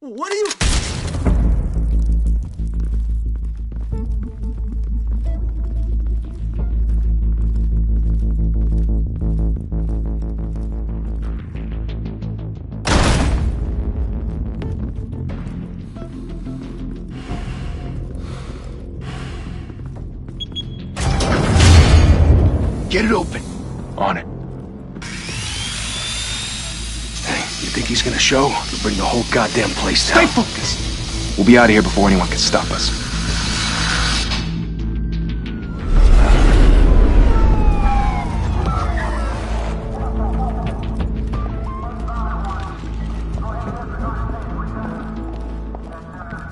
What are you... Get it open. On it. Hey, you think he's gonna show? He'll bring the whole goddamn place down. Stay focused! We'll be out of here before anyone can stop us.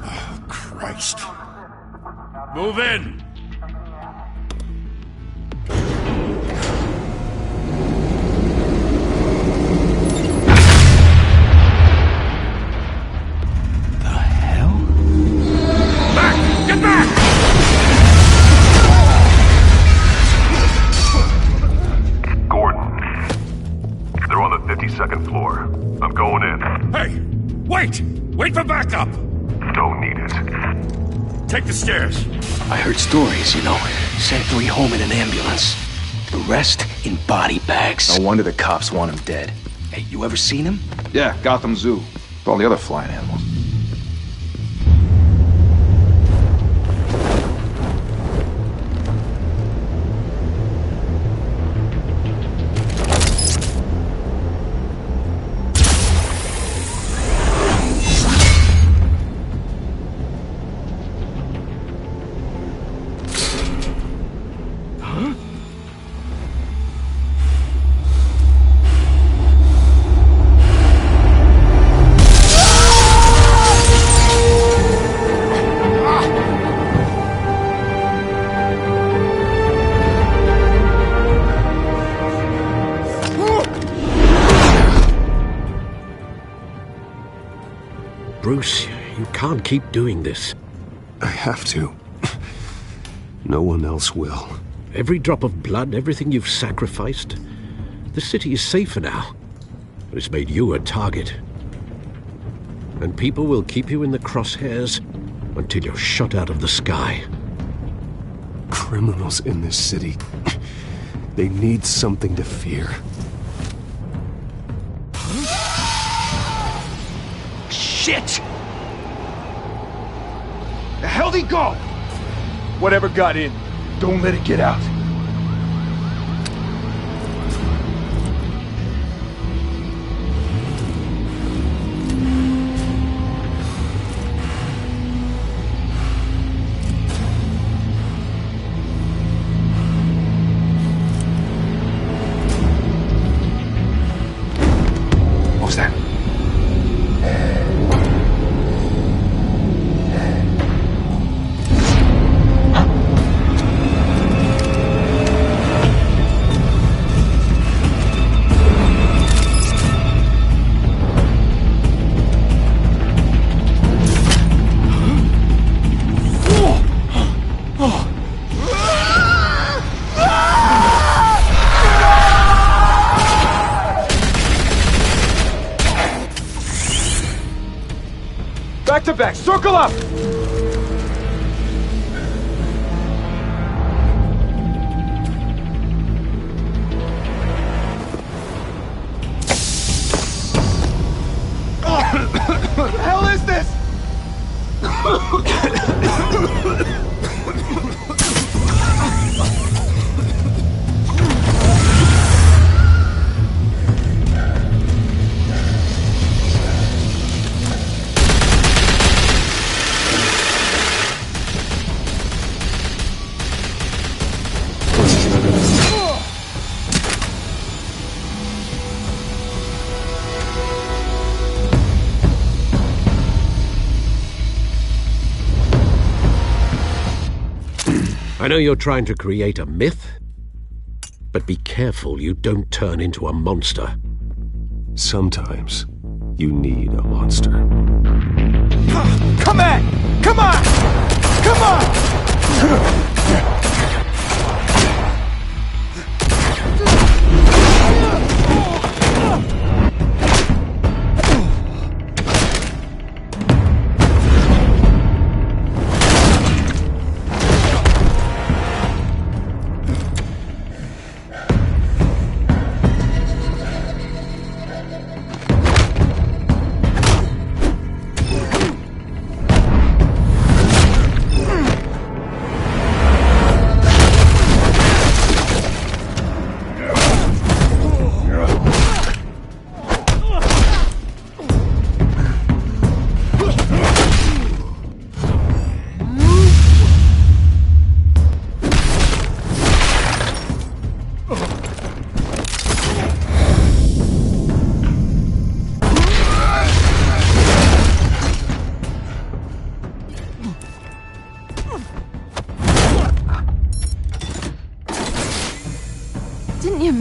Oh, Christ. Move in! Second floor. I'm going in. Hey! Wait! Wait for backup! Don't need it. Take the stairs. I heard stories, you know. Sent 3 home in an ambulance. The rest in body bags. No wonder the cops want him dead. Hey, you ever seen him? Yeah, Gotham Zoo. With all the other flying animals. Bruce, you can't keep doing this. I have to. No one else will. Every drop of blood, everything you've sacrificed. The city is safer now. But it's made you a target. And people will keep you in the crosshairs until you're shot out of the sky. Criminals in this city. They need something to fear. Shit! The hell'd he go? Whatever got in, don't let it get out. What was that? Back to back, circle up! What the hell is this? I know you're trying to create a myth, but be careful you don't turn into a monster. Sometimes you need a monster. Come on! Come on! Come on!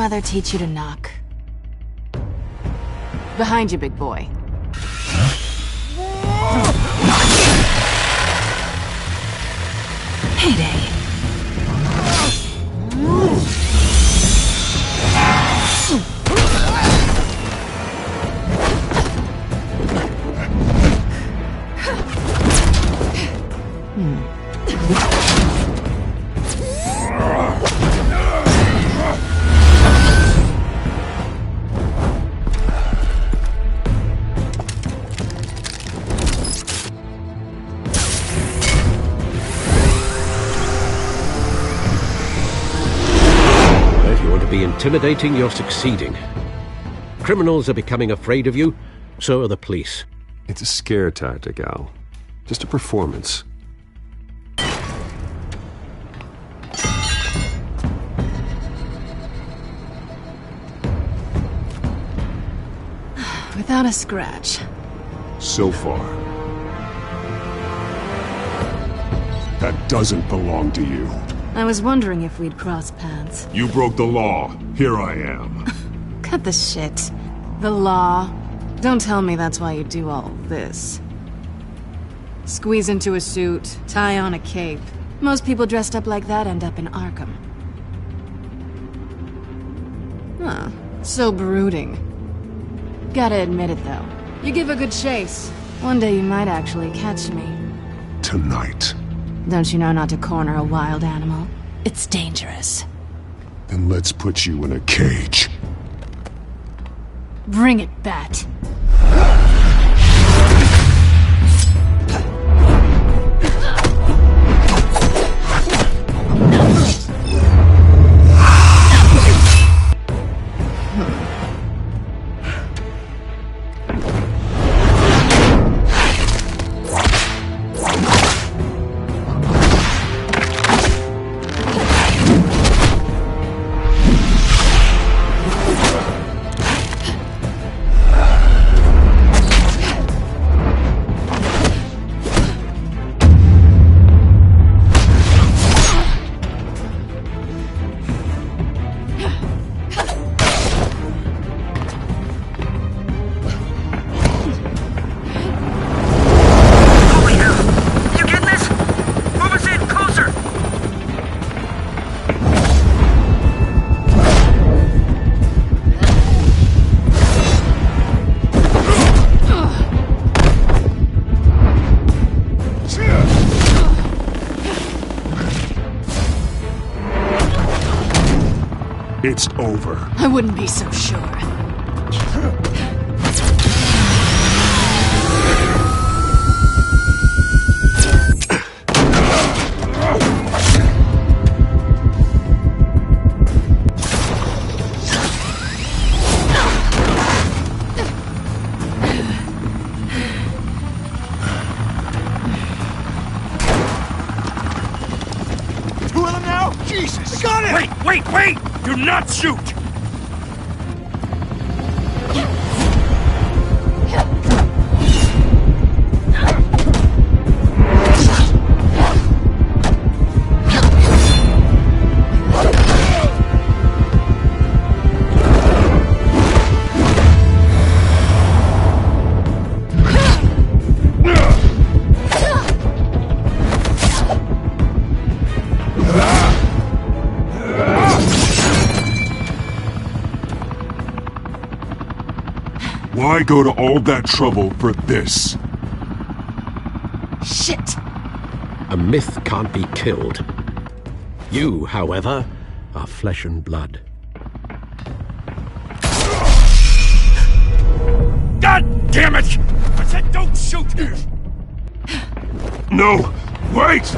mother teach you to knock? Behind you, big boy. Heyday. Intimidating, you're succeeding. Criminals are becoming afraid of you, so are the police. It's a scare tactic, Al. Just a performance. Without a scratch. So far. That doesn't belong to you. I was wondering if we'd cross paths. You broke the law. Here I am. Cut the shit. The law. Don't tell me that's why you do all this. Squeeze into a suit, tie on a cape. Most people dressed up like that end up in Arkham. Huh. So brooding. Gotta admit it, though. You give a good chase. One day you might actually catch me. Tonight. Don't you know not to corner a wild animal? It's dangerous. Then let's put you in a cage. Bring it, Bat. It's over. I wouldn't be so sure. Two of them now? Jesus! I got it! Wait! Do not shoot! Why go to all that trouble for this? Shit! A myth can't be killed. You, however, are flesh and blood. God damn it! I said don't shoot! No! Wait!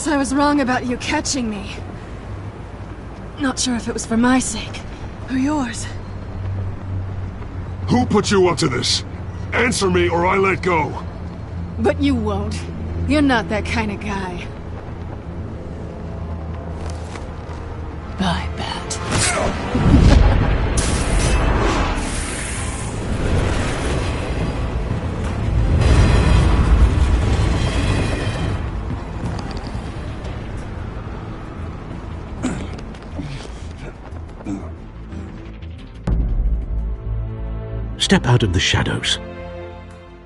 Guess I was wrong about you catching me. Not sure if it was for my sake, or yours. Who put you up to this? Answer me or I let go. But you won't. You're not that kind of guy. Bye, Bat. Step out of the shadows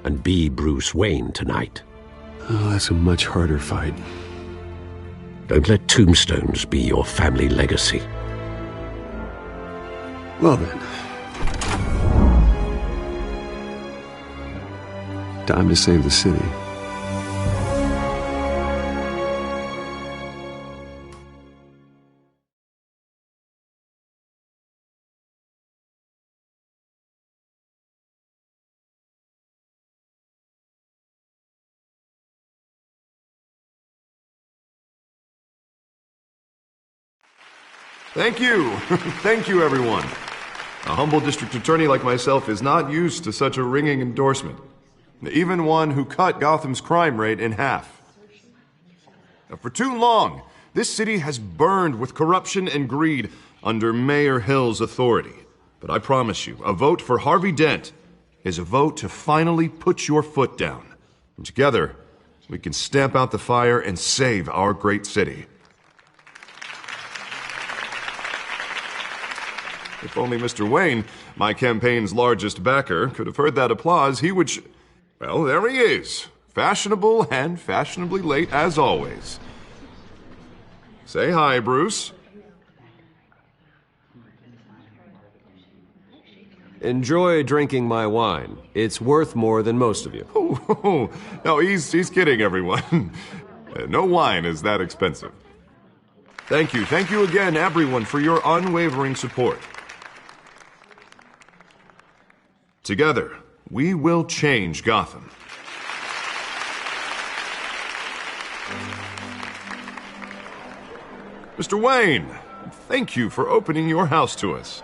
and be Bruce Wayne tonight. Oh, that's a much harder fight. Don't let tombstones be your family legacy. Well then. Time to save the city. Thank you. Thank you, everyone. A humble district attorney like myself is not used to such a ringing endorsement. Even one who cut Gotham's crime rate in half. Now, for too long, this city has burned with corruption and greed under Mayor Hill's authority. But I promise you, a vote for Harvey Dent is a vote to finally put your foot down. And together, we can stamp out the fire and save our great city. If only Mr. Wayne, my campaign's largest backer, could have heard that applause, he would well, there he is. Fashionable and fashionably late as always. Say hi, Bruce. Enjoy drinking my wine. It's worth more than most of you. Oh, no, he's kidding, everyone. No wine is that expensive. Thank you again, everyone, for your unwavering support. Together, we will change Gotham. Mr. Wayne, thank you for opening your house to us.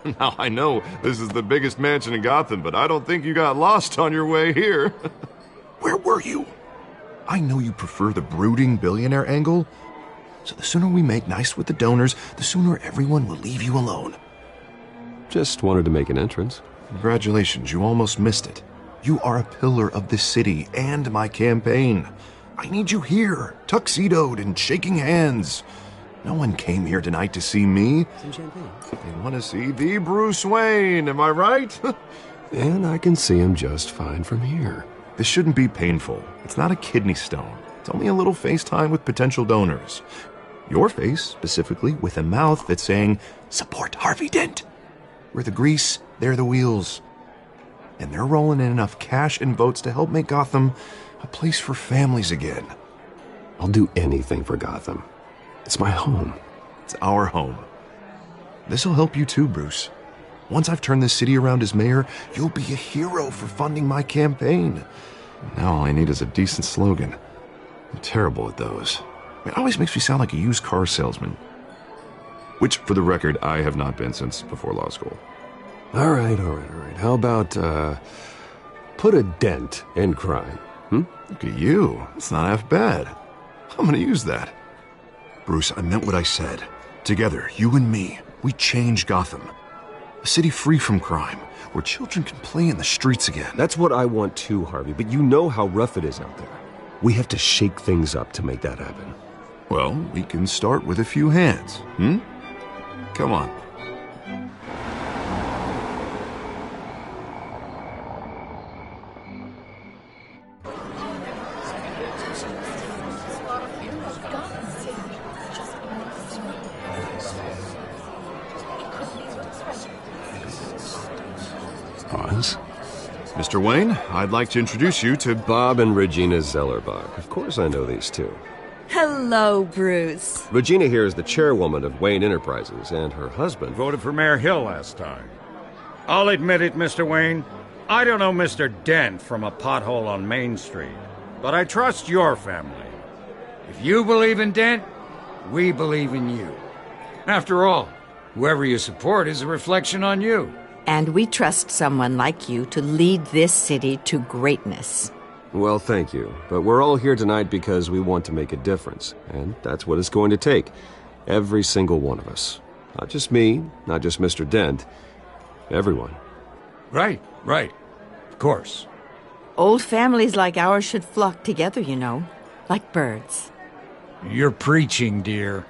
Now, I know this is the biggest mansion in Gotham, but I don't think you got lost on your way here. Where were you? I know you prefer the brooding billionaire angle, so the sooner we make nice with the donors, the sooner everyone will leave you alone. Just wanted to make an entrance. Congratulations, you almost missed it. You are a pillar of this city and my campaign. I need you here, tuxedoed and shaking hands. No one came here tonight to see me. Some champagne. They want to see the Bruce Wayne, am I right? And I can see him just fine from here. This shouldn't be painful. It's not a kidney stone. It's only a little FaceTime with potential donors. Your face, specifically, with a mouth that's saying, "Support Harvey Dent." We're the grease, they're the wheels. And they're rolling in enough cash and votes to help make Gotham a place for families again. I'll do anything for Gotham. It's my home. It's our home. This'll help you too, Bruce. Once I've turned this city around as mayor, you'll be a hero for funding my campaign. Now all I need is a decent slogan. I'm terrible at those. It always makes me sound like a used car salesman. Which, for the record, I have not been since before law school. All right. How about, put a dent in crime? Look at you. It's not half bad. I'm gonna use that. Bruce, I meant what I said. Together, you and me, we change Gotham. A city free from crime, where children can play in the streets again. That's what I want too, Harvey, but you know how rough it is out there. We have to shake things up to make that happen. Well, we can start with a few hands, Come on. Pause. Mr. Wayne, I'd like to introduce you to Bob and Regina Zellerbach. Of course I know these two. Hello, Bruce. Regina here is the chairwoman of Wayne Enterprises, and her husband... Voted for Mayor Hill last time. I'll admit it, Mr. Wayne. I don't know Mr. Dent from a pothole on Main Street, but I trust your family. If you believe in Dent, we believe in you. After all, whoever you support is a reflection on you. And we trust someone like you to lead this city to greatness. Well, thank you. But we're all here tonight because we want to make a difference. And that's what it's going to take. Every single one of us. Not just me, not just Mr. Dent. Everyone. Right. Of course. Old families like ours should flock together, you know. Like birds. You're preaching, dear.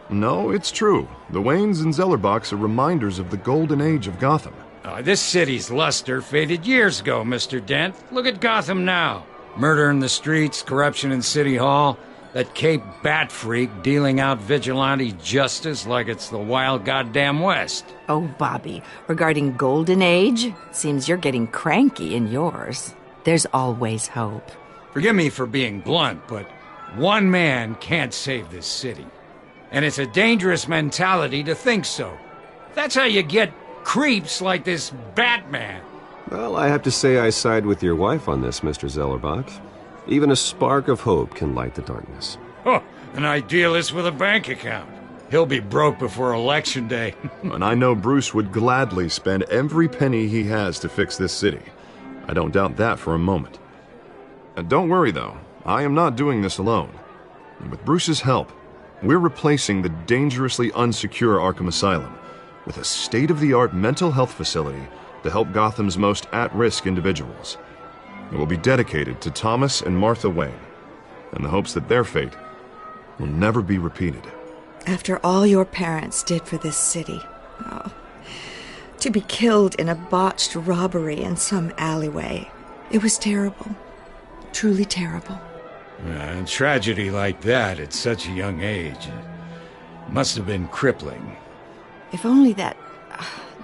No, it's true. The Waynes and Zellerbachs are reminders of the golden age of Gotham. This city's luster faded years ago, Mr. Dent. Look at Gotham now. Murder in the streets, corruption in City Hall, that Cape Bat freak dealing out vigilante justice like it's the wild goddamn West. Oh, Bobby, regarding Golden Age, seems you're getting cranky in yours. There's always hope. Forgive me for being blunt, but one man can't save this city. And it's a dangerous mentality to think so. That's how you get creeps like this Batman. Well, I have to say I side with your wife on this, Mr. Zellerbach. Even a spark of hope can light the darkness. Oh, an idealist with a bank account. He'll be broke before Election Day. And I know Bruce would gladly spend every penny he has to fix this city. I don't doubt that for a moment. And don't worry, though. I am not doing this alone. And with Bruce's help, we're replacing the dangerously unsecure Arkham Asylum with a state-of-the-art mental health facility to help Gotham's most at-risk individuals. It will be dedicated to Thomas and Martha Wayne, in the hopes that their fate will never be repeated. After all your parents did for this city, to be killed in a botched robbery in some alleyway, it was terrible. Truly terrible. A tragedy like that at such a young age must have been crippling. If only that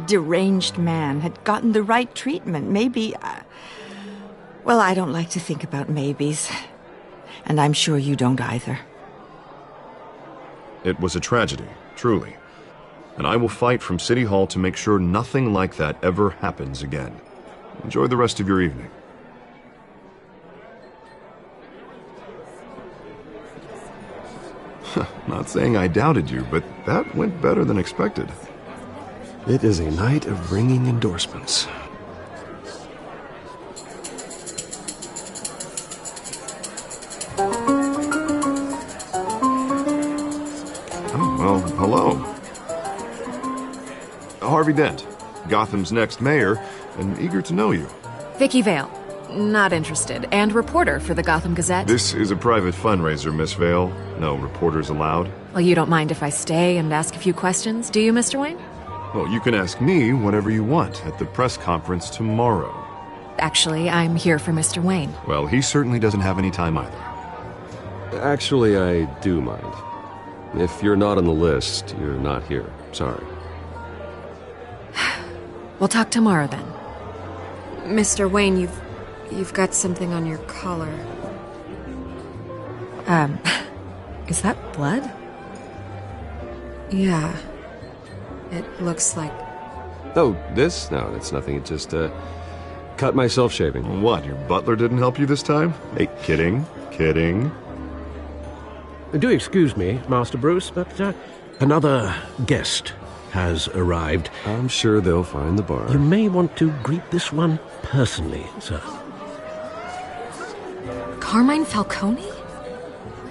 deranged man had gotten the right treatment, maybe... Well, I don't like to think about maybes. And I'm sure you don't either. It was a tragedy, truly. And I will fight from City Hall to make sure nothing like that ever happens again. Enjoy the rest of your evening. Not saying I doubted you, but that went better than expected. It is a night of ringing endorsements. Oh, well, hello. Harvey Dent, Gotham's next mayor, and eager to know you. Vicky Vale. Not interested. And reporter for the Gotham Gazette. This is a private fundraiser, Miss Vale. No reporters allowed. Well, you don't mind if I stay and ask a few questions, do you, Mr. Wayne? Well, you can ask me whatever you want at the press conference tomorrow. Actually, I'm here for Mr. Wayne. Well, he certainly doesn't have any time either. Actually, I do mind. If you're not on the list, you're not here. Sorry. We'll talk tomorrow then. Mr. Wayne, you've got something on your collar. Is that blood? Yeah. It looks like... Oh, this? No, that's nothing. It just, cut myself shaving. What, your butler didn't help you this time? Hey, kidding. Do excuse me, Master Bruce, but another guest has arrived. I'm sure they'll find the bar. You may want to greet this one personally, sir. Carmine Falcone?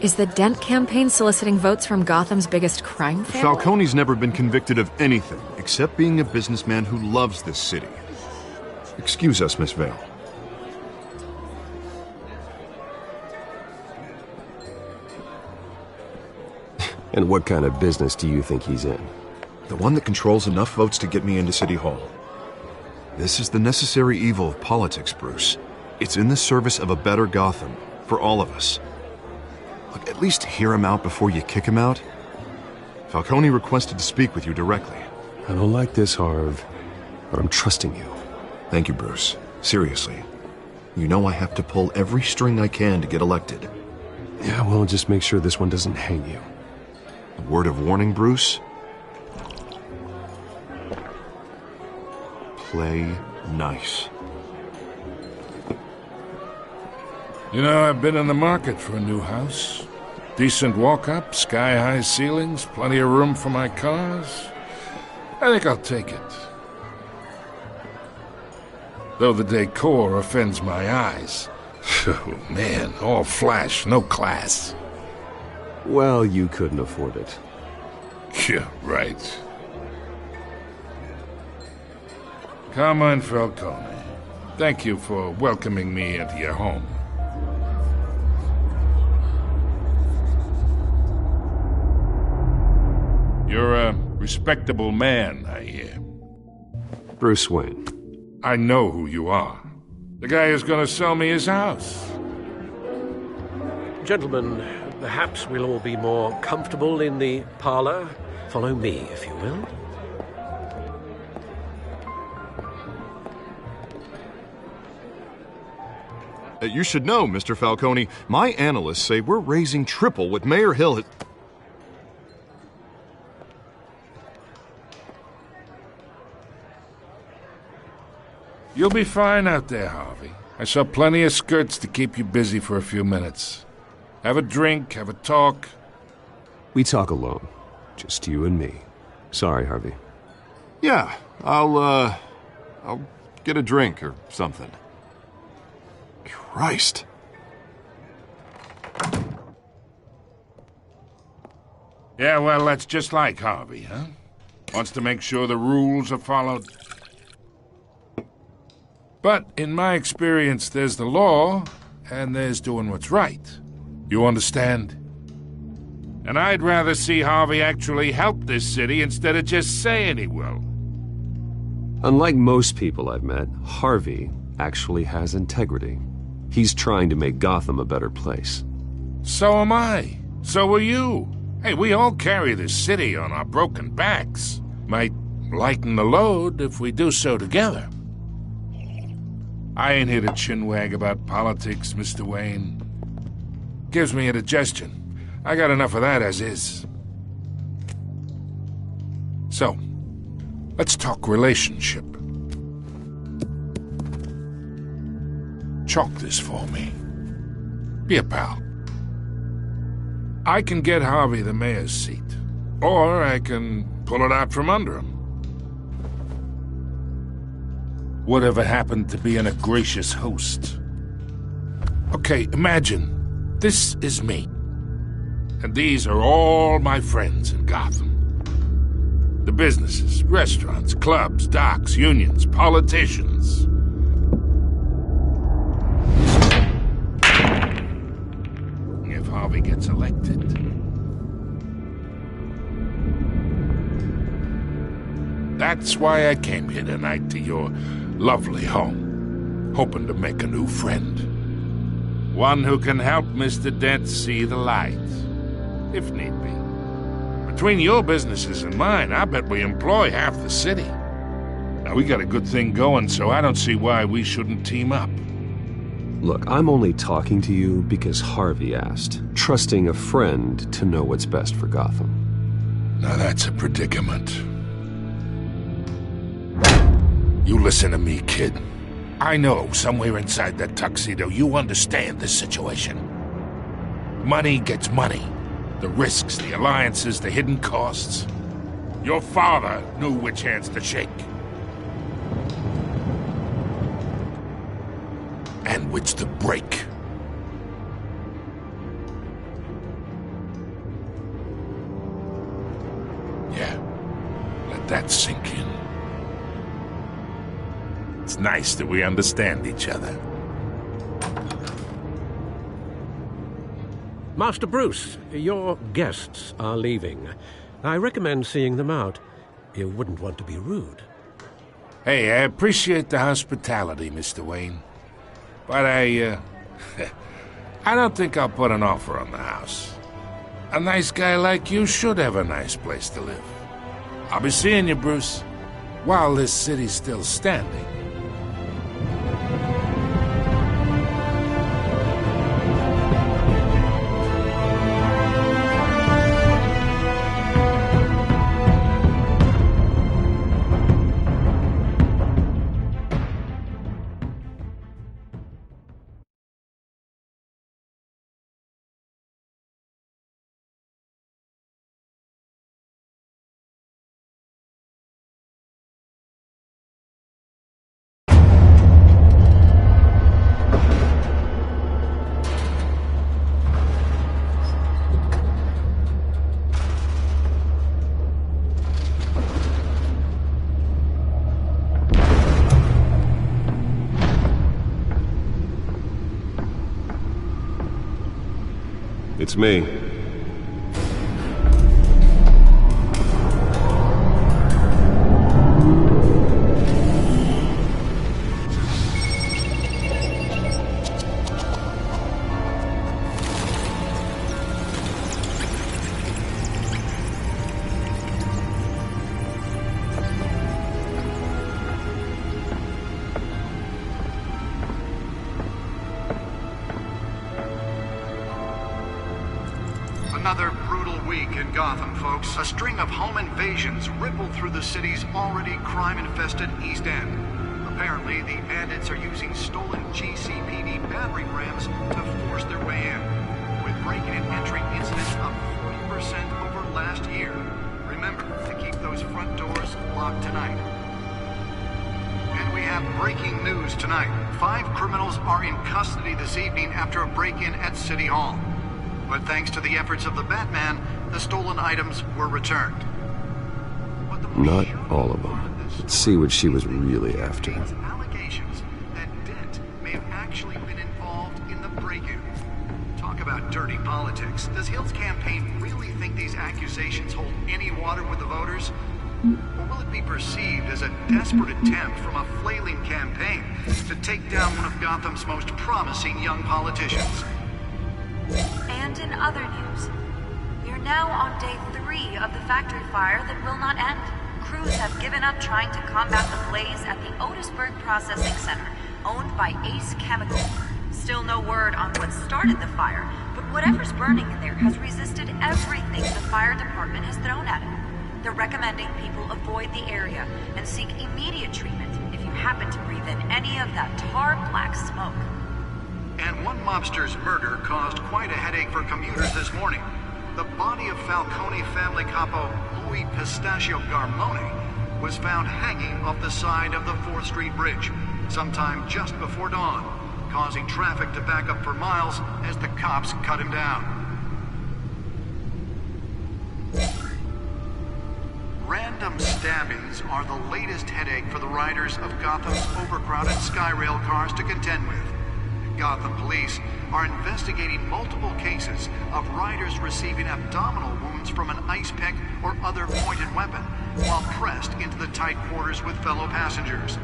Is the Dent campaign soliciting votes from Gotham's biggest crime family? Falcone's never been convicted of anything except being a businessman who loves this city. Excuse us, Miss Vale. And what kind of business do you think he's in? The one that controls enough votes to get me into City Hall. This is the necessary evil of politics, Bruce. It's in the service of a better Gotham, for all of us. Look, at least hear him out before you kick him out. Falcone requested to speak with you directly. I don't like this, Harv, but I'm trusting you. Thank you, Bruce. Seriously. You know I have to pull every string I can to get elected. Yeah, well, just make sure this one doesn't hang you. A word of warning, Bruce? Play nice. You know, I've been in the market for a new house. Decent walk-up, sky-high ceilings, plenty of room for my cars. I think I'll take it. Though the decor offends my eyes. Oh, man, all flash, no class. Well, you couldn't afford it. Yeah, right. Carmine Falcone, thank you for welcoming me into your home. You're a respectable man, I hear. Bruce Wayne. I know who you are. The guy who's gonna sell me his house. Gentlemen, perhaps we'll all be more comfortable in the parlor. Follow me, if you will. You should know, Mr. Falcone, my analysts say we're raising triple what Mayor Hill had... You'll be fine out there, Harvey. I saw plenty of skirts to keep you busy for a few minutes. Have a drink, have a talk. We talk alone. Just you and me. Sorry, Harvey. Yeah, I'll get a drink or something. Christ. Yeah, well, that's just like Harvey, huh? Wants to make sure the rules are followed. But in my experience, there's the law, and there's doing what's right. You understand? And I'd rather see Harvey actually help this city instead of just saying he will. Unlike most people I've met, Harvey actually has integrity. He's trying to make Gotham a better place. So am I. So are you. Hey, we all carry this city on our broken backs. Might lighten the load if we do so together. I ain't here to chinwag about politics, Mr. Wayne. Gives me indigestion. I got enough of that as is. So, let's talk relationship. Chalk this for me. Be a pal. I can get Harvey the mayor's seat, or I can pull it out from under him. Whatever happened to being a gracious host? Okay, imagine this is me. And these are all my friends in Gotham. The businesses, restaurants, clubs, docks, unions, politicians. If Harvey gets elected. That's why I came here tonight to your lovely home, hoping to make a new friend. One who can help Mr. Dent see the light, if need be. Between your businesses and mine, I bet we employ half the city. Now, we got a good thing going, so I don't see why we shouldn't team up. Look, I'm only talking to you because Harvey asked, trusting a friend to know what's best for Gotham. Now that's a predicament. You listen to me, kid. I know somewhere inside that tuxedo you understand this situation. Money gets money. The risks, the alliances, the hidden costs. Your father knew which hands to shake. And which to break. Yeah, let that sink in. It's nice that we understand each other. Master Bruce, your guests are leaving. I recommend seeing them out. You wouldn't want to be rude. Hey, I appreciate the hospitality, Mr. Wayne. But I don't think I'll put an offer on the house. A nice guy like you should have a nice place to live. I'll be seeing you, Bruce, while this city's still standing. It's me. Another brutal week in Gotham, folks. A string of home invasions rippled through the city's already crime-infested East End. Apparently, the bandits are using stolen GCPD battering rams to force their way in, with break-in and entry incidents up 40% over last year. Remember to keep those front doors locked tonight. And we have breaking news tonight. 5 criminals are in custody this evening after a break-in at City Hall. But thanks to the efforts of the Batman, the stolen items were returned. Not all of them. Let's see what she was really after. Allegations that Dent may have actually been involved in the break-in. Talk about dirty politics. Does Hill's campaign really think these accusations hold any water with the voters? Or will it be perceived as a desperate attempt from a flailing campaign to take down one of Gotham's most promising young politicians? And in other news, we are now on day 3 of the factory fire that will not end. Crews have given up trying to combat the blaze at the Otisburg Processing Center, owned by Ace Chemical. Still no word on what started the fire, but whatever's burning in there has resisted everything the fire department has thrown at it. They're recommending people avoid the area and seek immediate treatment if you happen to breathe in any of that tar black smoke. And one mobster's murder caused quite a headache for commuters this morning. The body of Falcone family capo Louis Pistachio Garmone was found hanging off the side of the 4th Street Bridge sometime just before dawn, causing traffic to back up for miles as the cops cut him down. Random stabbings are the latest headache for the riders of Gotham's overcrowded Skyrail cars to contend with. Gotham police are investigating multiple cases of riders receiving abdominal wounds from an ice pick or other pointed weapon while pressed into the tight quarters with fellow passengers.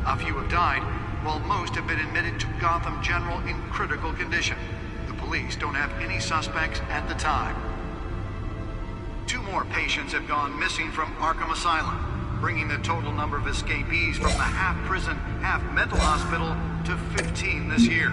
A few have died, while most have been admitted to Gotham General in critical condition. The police don't have any suspects at the time. 2 more patients have gone missing from Arkham Asylum, bringing the total number of escapees from the half-prison, half-mental hospital to 15 this year.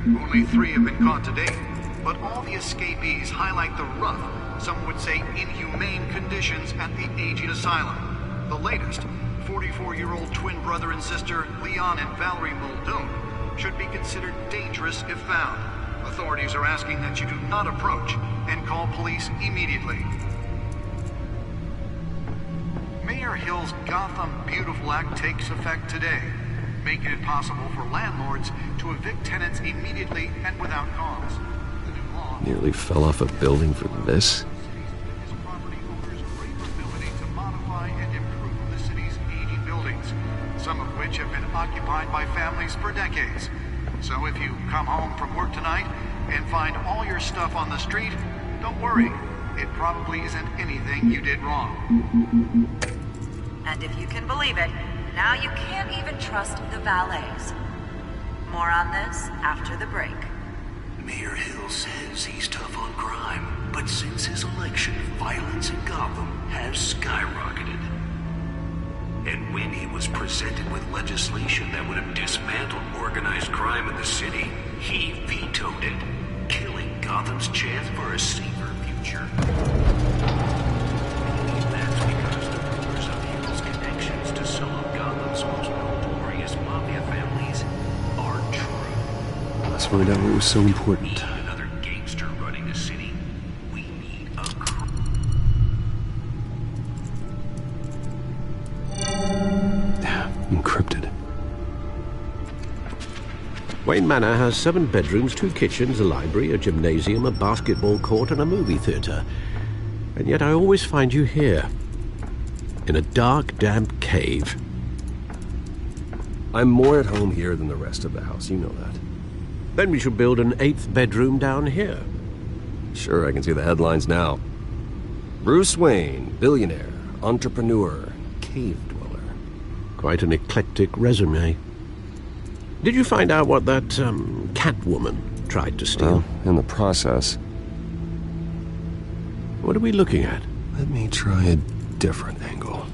Only 3 have been caught to date, but all the escapees highlight the rough, some would say inhumane conditions at the aging asylum. The latest, 44-year-old twin brother and sister Leon and Valerie Muldoon, should be considered dangerous if found. Authorities are asking that you do not approach and call police immediately. Mayor Hill's Gotham Beautiful Act takes effect today, making it possible for landlords to evict tenants immediately and without cause. The new law Nearly fell off a building for this. property owners great ability to modify and improve the city's aging buildings, some of which have been occupied by families for decades. So if you come home from work tonight and find all your stuff on the street, don't worry. It probably isn't anything you did wrong. And if you can believe it, now you can't even trust the valets. More on this after the break. Mayor Hill says he's tough on crime, but since his election, violence in Gotham has skyrocketed. And when he was presented with legislation that would have dismantled organized crime in the city, he vetoed it, killing Gotham's chance for a safer future. That's because the rumors of Hill's connections to some of Gotham's most notorious mafia families are true. Let's find out what was so important. Another gangster running the city. We need a Encrypted. Wayne Manor has 7 bedrooms, 2 kitchens, a library, a gymnasium, a basketball court, and a movie theater. And yet I always find you here, in a dark, damp cave. I'm more at home here than the rest of the house, you know that. Then we should build an 8th bedroom down here. Sure, I can see the headlines now. Bruce Wayne, billionaire, entrepreneur, cave dweller. Quite an eclectic resume. Did you find out what that, Catwoman tried to steal? Well, in the process. What are we looking at? Let me try a different angle.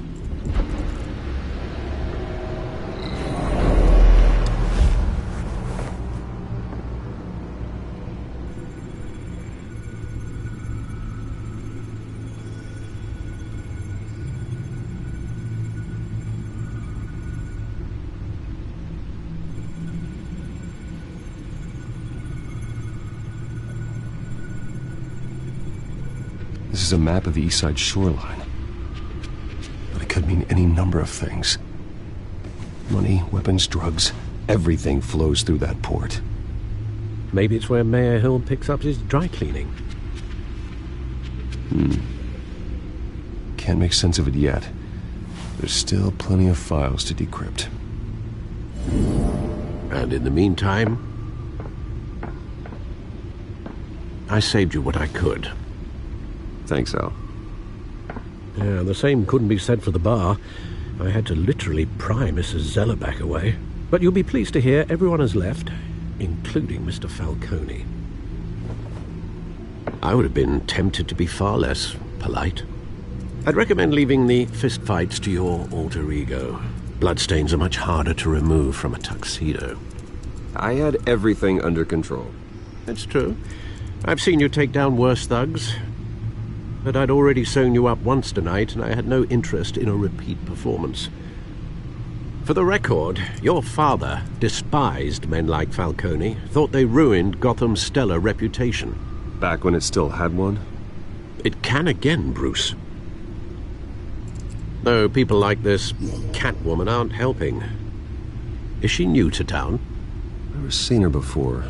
This is a map of the East Side shoreline. But it could mean any number of things. Money, weapons, drugs, everything flows through that port. Maybe it's where Mayor Hill picks up his dry cleaning. Can't make sense of it yet. There's still plenty of files to decrypt. And in the meantime, I saved you what I could. Thanks, Al. Yeah, the same couldn't be said for the bar. I had to literally pry Mrs. Zellerback away. But you'll be pleased to hear everyone has left, including Mr. Falcone. I would have been tempted to be far less polite. I'd recommend leaving the fistfights to your alter ego. Bloodstains are much harder to remove from a tuxedo. I had everything under control. That's true. I've seen you take down worse thugs. But I'd already sewn you up once tonight, and I had no interest in a repeat performance. For the record, your father despised men like Falcone, thought they ruined Gotham's stellar reputation. Back when it still had one? It can again, Bruce. Though people like this Catwoman aren't helping. Is she new to town? Never seen her before.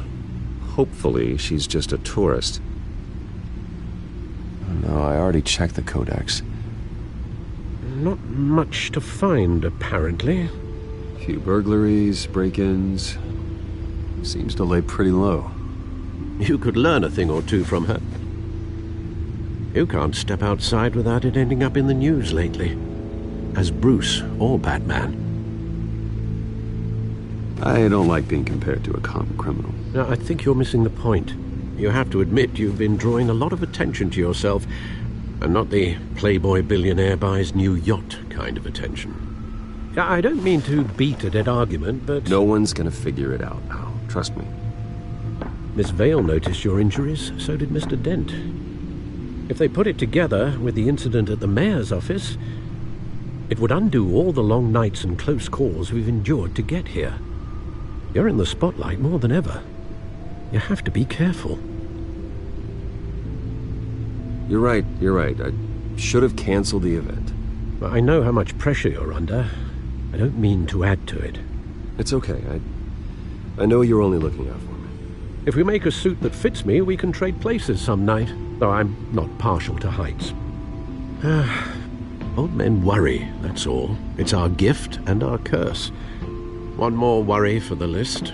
Hopefully, she's just a tourist. No, I already checked the codex. Not much to find, apparently. A few burglaries, break-ins. Seems to lay pretty low. You could learn a thing or two from her. You can't step outside without it ending up in the news lately. As Bruce or Batman. I don't like being compared to a common criminal. No, I think you're missing the point. You have to admit you've been drawing a lot of attention to yourself, and not the playboy billionaire buys new yacht kind of attention. I don't mean to beat a dead argument, but... No one's gonna figure it out, Al. Trust me. Miss Vale noticed your injuries, so did Mr. Dent. If they put it together with the incident at the mayor's office, it would undo all the long nights and close calls we've endured to get here. You're in the spotlight more than ever. You have to be careful. You're right. I should have canceled the event. I know how much pressure you're under. I don't mean to add to it. It's okay. I know you're only looking out for me. If we make a suit that fits me, we can trade places some night, though I'm not partial to heights. Old men worry, that's all. It's our gift and our curse. One more worry for the list.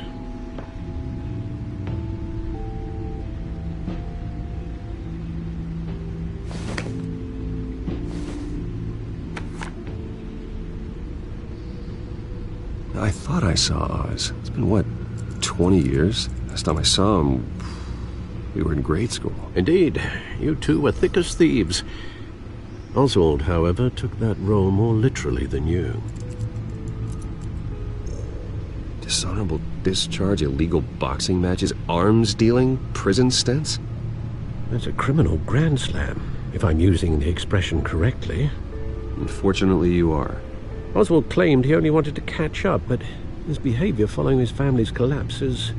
I thought I saw Oz. It's been, what, 20 years? Last time I saw him, we were in grade school. Indeed. You two were thick as thieves. Oswald, however, took that role more literally than you. Dishonorable discharge, illegal boxing matches, arms dealing, prison stints? That's a criminal grand slam, if I'm using the expression correctly. Unfortunately, you are. Oswald claimed he only wanted to catch up, but his behavior following his family's collapse is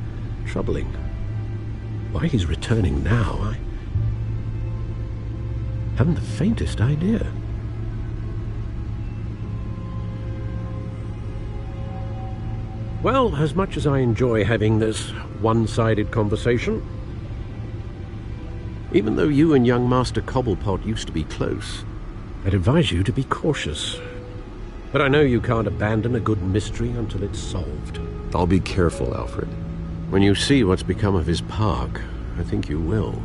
troubling. Why he's returning now, I haven't the faintest idea. Well, as much as I enjoy having this one-sided conversation, even though you and young Master Cobblepot used to be close, I'd advise you to be cautious. But I know you can't abandon a good mystery until it's solved. I'll be careful, Alfred. When you see what's become of his park, I think you will.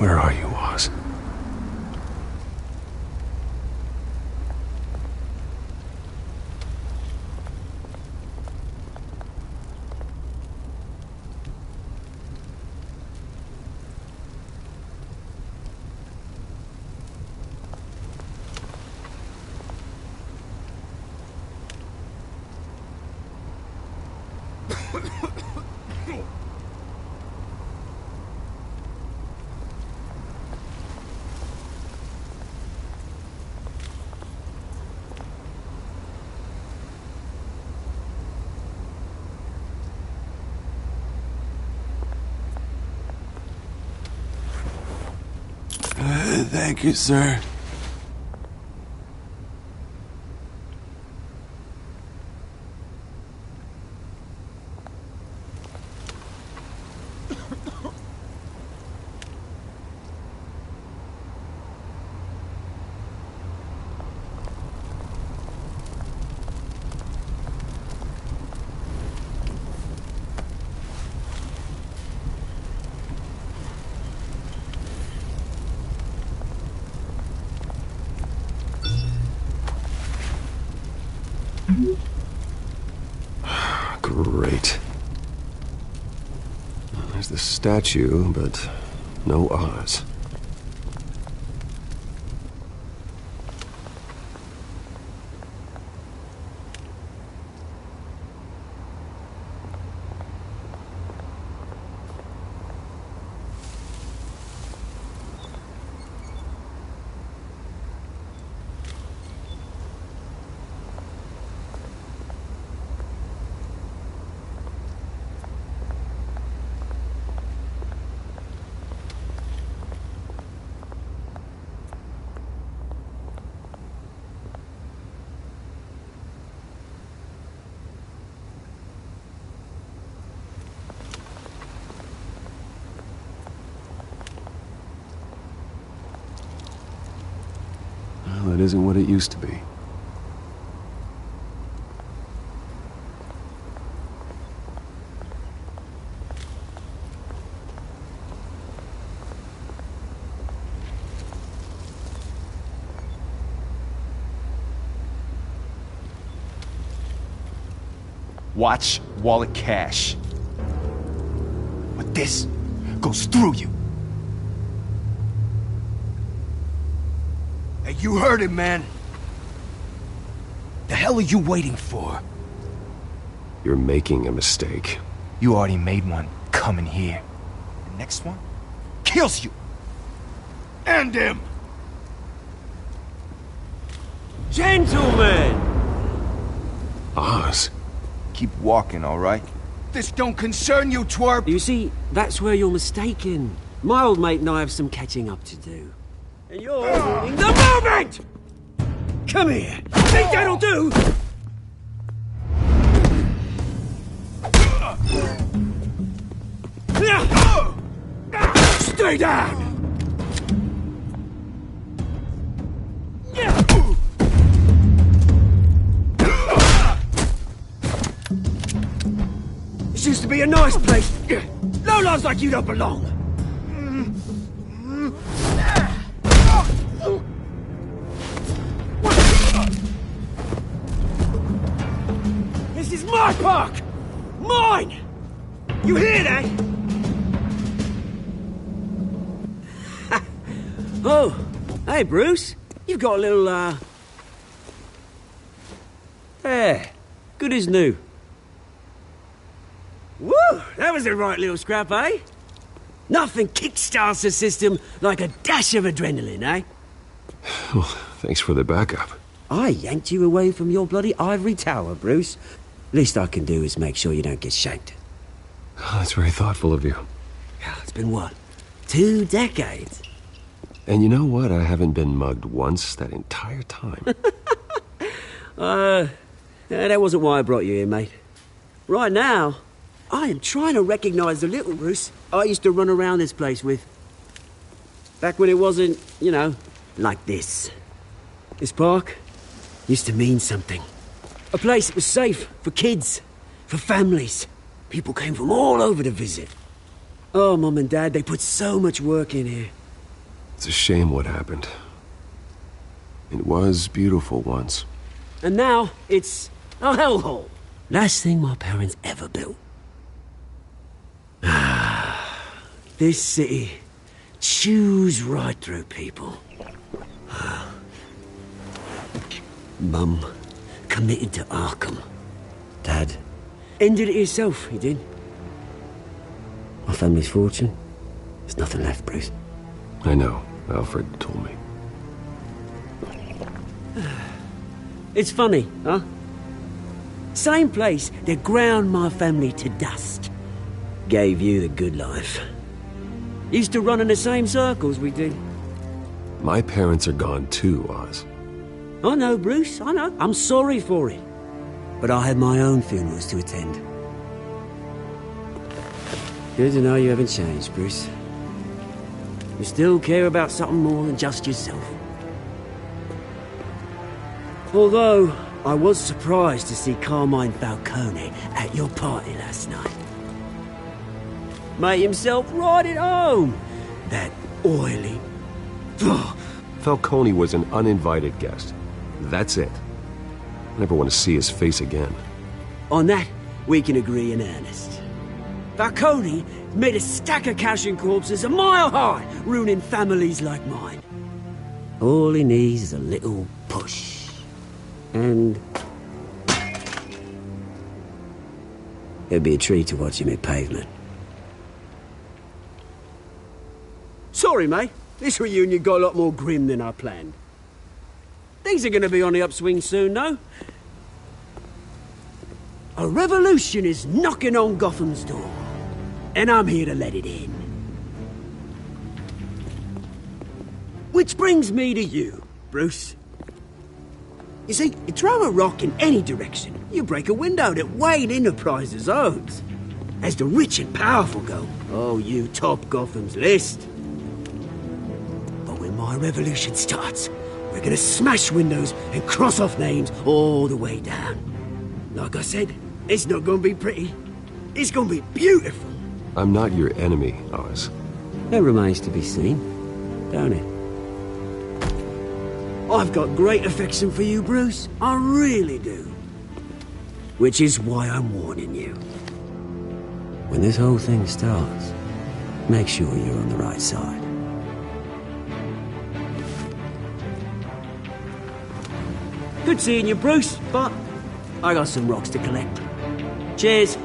Where are you, Oz? Thank you, sir. Great. There's the statue, but no Oz. Well, it isn't what it used to be. Watch wallet cash. But this goes through you. Hey, you heard it, man. The hell are you waiting for? You're making a mistake. You already made one coming here. The next one kills you. And him. Gentlemen! Oz. Keep walking, all right? This don't concern you, twerp! You see, that's where you're mistaken. My old mate and I have some catching up to do. And you're ruining the moment! Come here! Think that'll do? Stay down! This used to be a nice place. Lowlifes like you don't belong. This is my park! Mine! You hear that? Oh, hey Bruce. You've got a little, There. Good as new. Woo! That was a right little scrap, eh? Nothing kickstarts the system like a dash of adrenaline, eh? Well, thanks for the backup. I yanked you away from your bloody ivory tower, Bruce. Least I can do is make sure you don't get shanked. Oh, that's very thoughtful of you. It's been what? 2 decades? And you know what? I haven't been mugged once that entire time. That wasn't why I brought you here, mate. Right now, I am trying to recognize the little Bruce I used to run around this place with. Back when it wasn't, you know, like this. This park used to mean something. A place that was safe for kids, for families. People came from all over to visit. Oh, Mum and Dad, they put so much work in here. It's a shame what happened. It was beautiful once. And now it's a hellhole. Last thing my parents ever built. This city chews right through people. Mum committed to Arkham. Dad ended it himself, he did. My family's fortune, there's nothing left, Bruce. I know. Alfred told me. It's funny, huh? Same place that ground my family to dust. Gave you the good life. Used to run in the same circles we did. My parents are gone too, Oz. I know, Bruce, I know. I'm sorry for it. But I had my own funerals to attend. Good to know you haven't changed, Bruce. You still care about something more than just yourself. Although, I was surprised to see Carmine Falcone at your party last night. Made himself right at home. That oily... Falcone was an uninvited guest. That's it. I never want to see his face again. On that, we can agree in earnest. Falcone made a stack of cash and corpses a mile high, ruining families like mine. All he needs is a little push. And... it'd be a treat to watch him hit pavement. Sorry, mate. This reunion got a lot more grim than I planned. Things are going to be on the upswing soon, though. A revolution is knocking on Gotham's door. And I'm here to let it in. Which brings me to you, Bruce. You see, you throw a rock in any direction, you break a window that Wayne Enterprises owns. As the rich and powerful go, oh, you top Gotham's list. But when my revolution starts, we're gonna smash windows and cross off names all the way down. Like I said, it's not gonna be pretty. It's gonna be beautiful. I'm not your enemy, Oz. That remains to be seen, don't it? I've got great affection for you, Bruce. I really do. Which is why I'm warning you. When this whole thing starts, make sure you're on the right side. Good seeing you, Bruce, but I got some rocks to collect. Cheers.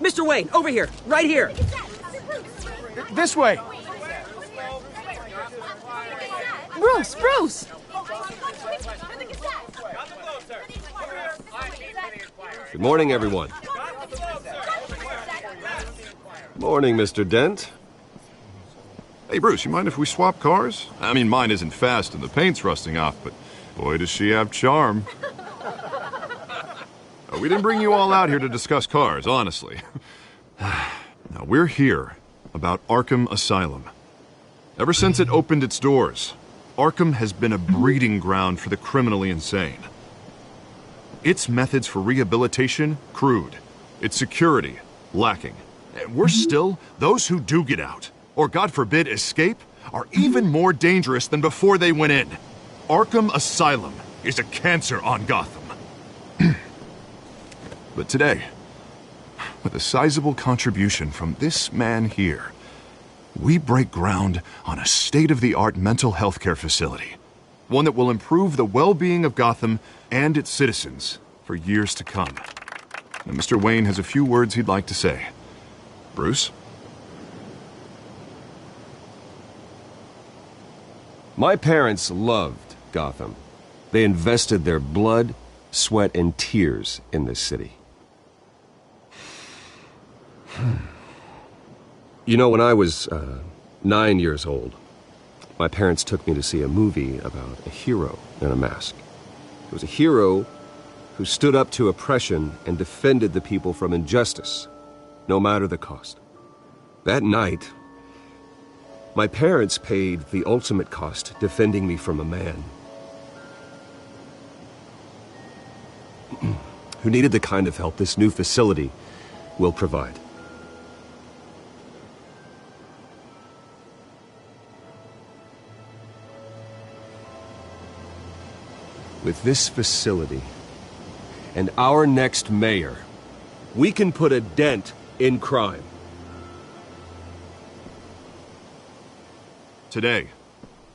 Mr. Wayne, over here, right here. This way. Bruce, Bruce! Good morning, everyone. Morning, Mr. Dent. Hey, Bruce, you mind if we swap cars? I mean, mine isn't fast and the paint's rusting off, but boy, does she have charm. We didn't bring you all out here to discuss cars, honestly. Now, we're here about Arkham Asylum. Ever since it opened its doors, Arkham has been a breeding ground for the criminally insane. Its methods for rehabilitation, crude. Its security, lacking. And worse still, those who do get out, or God forbid, escape, are even more dangerous than before they went in. Arkham Asylum is a cancer on Gotham. But today, with a sizable contribution from this man here, we break ground on a state-of-the-art mental health care facility. One that will improve the well-being of Gotham and its citizens for years to come. Now, Mr. Wayne has a few words he'd like to say. Bruce? My parents loved Gotham. They invested their blood, sweat, and tears in this city. You know, when I was 9 years old, my parents took me to see a movie about a hero in a mask. It was a hero who stood up to oppression and defended the people from injustice, no matter the cost. That night, my parents paid the ultimate cost defending me from a man who needed the kind of help this new facility will provide. With this facility and our next mayor, we can put a dent in crime. Today,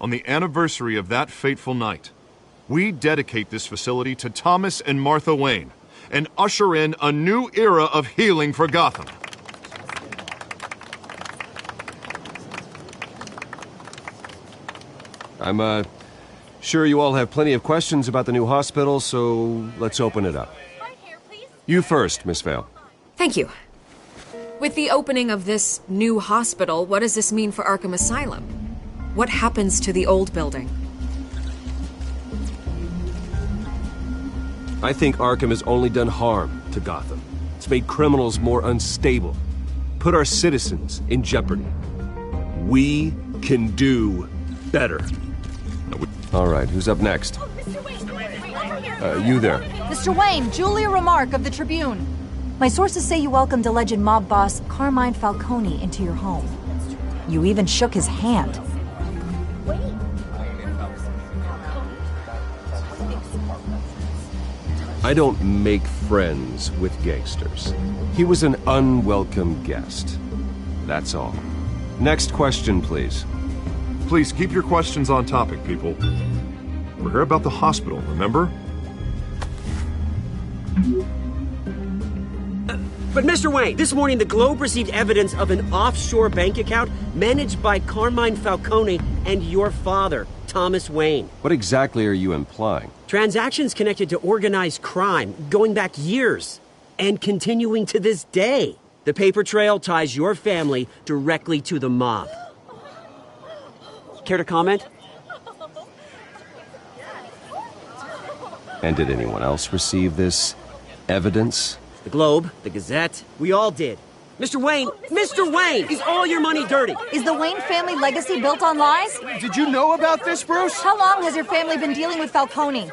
on the anniversary of that fateful night, we dedicate this facility to Thomas and Martha Wayne and usher in a new era of healing for Gotham. I'm sure you all have plenty of questions about the new hospital, so let's open it up. You first, Miss Vale. Thank you. With the opening of this new hospital, what does this mean for Arkham Asylum? What happens to the old building? I think Arkham has only done harm to Gotham. It's made criminals more unstable, put our citizens in jeopardy. We can do better. All right, who's up next? You there. Mr. Wayne, Julia Remark of the Tribune. My sources say you welcomed alleged mob boss Carmine Falcone into your home. You even shook his hand. I don't make friends with gangsters. He was an unwelcome guest. That's all. Next question, please. Please keep your questions on topic, people. We're here about the hospital, remember? But Mr. Wayne, this morning the Globe received evidence of an offshore bank account managed by Carmine Falcone and your father, Thomas Wayne. What exactly are you implying? Transactions connected to organized crime, going back years, and continuing to this day. The paper trail ties your family directly to the mob. Care to comment? And did anyone else receive this evidence? The Globe, the Gazette, we all did. Mr. Wayne, is all your money dirty? Is the Wayne family legacy built on lies? Did you know about this, Bruce? How long has your family been dealing with Falcone?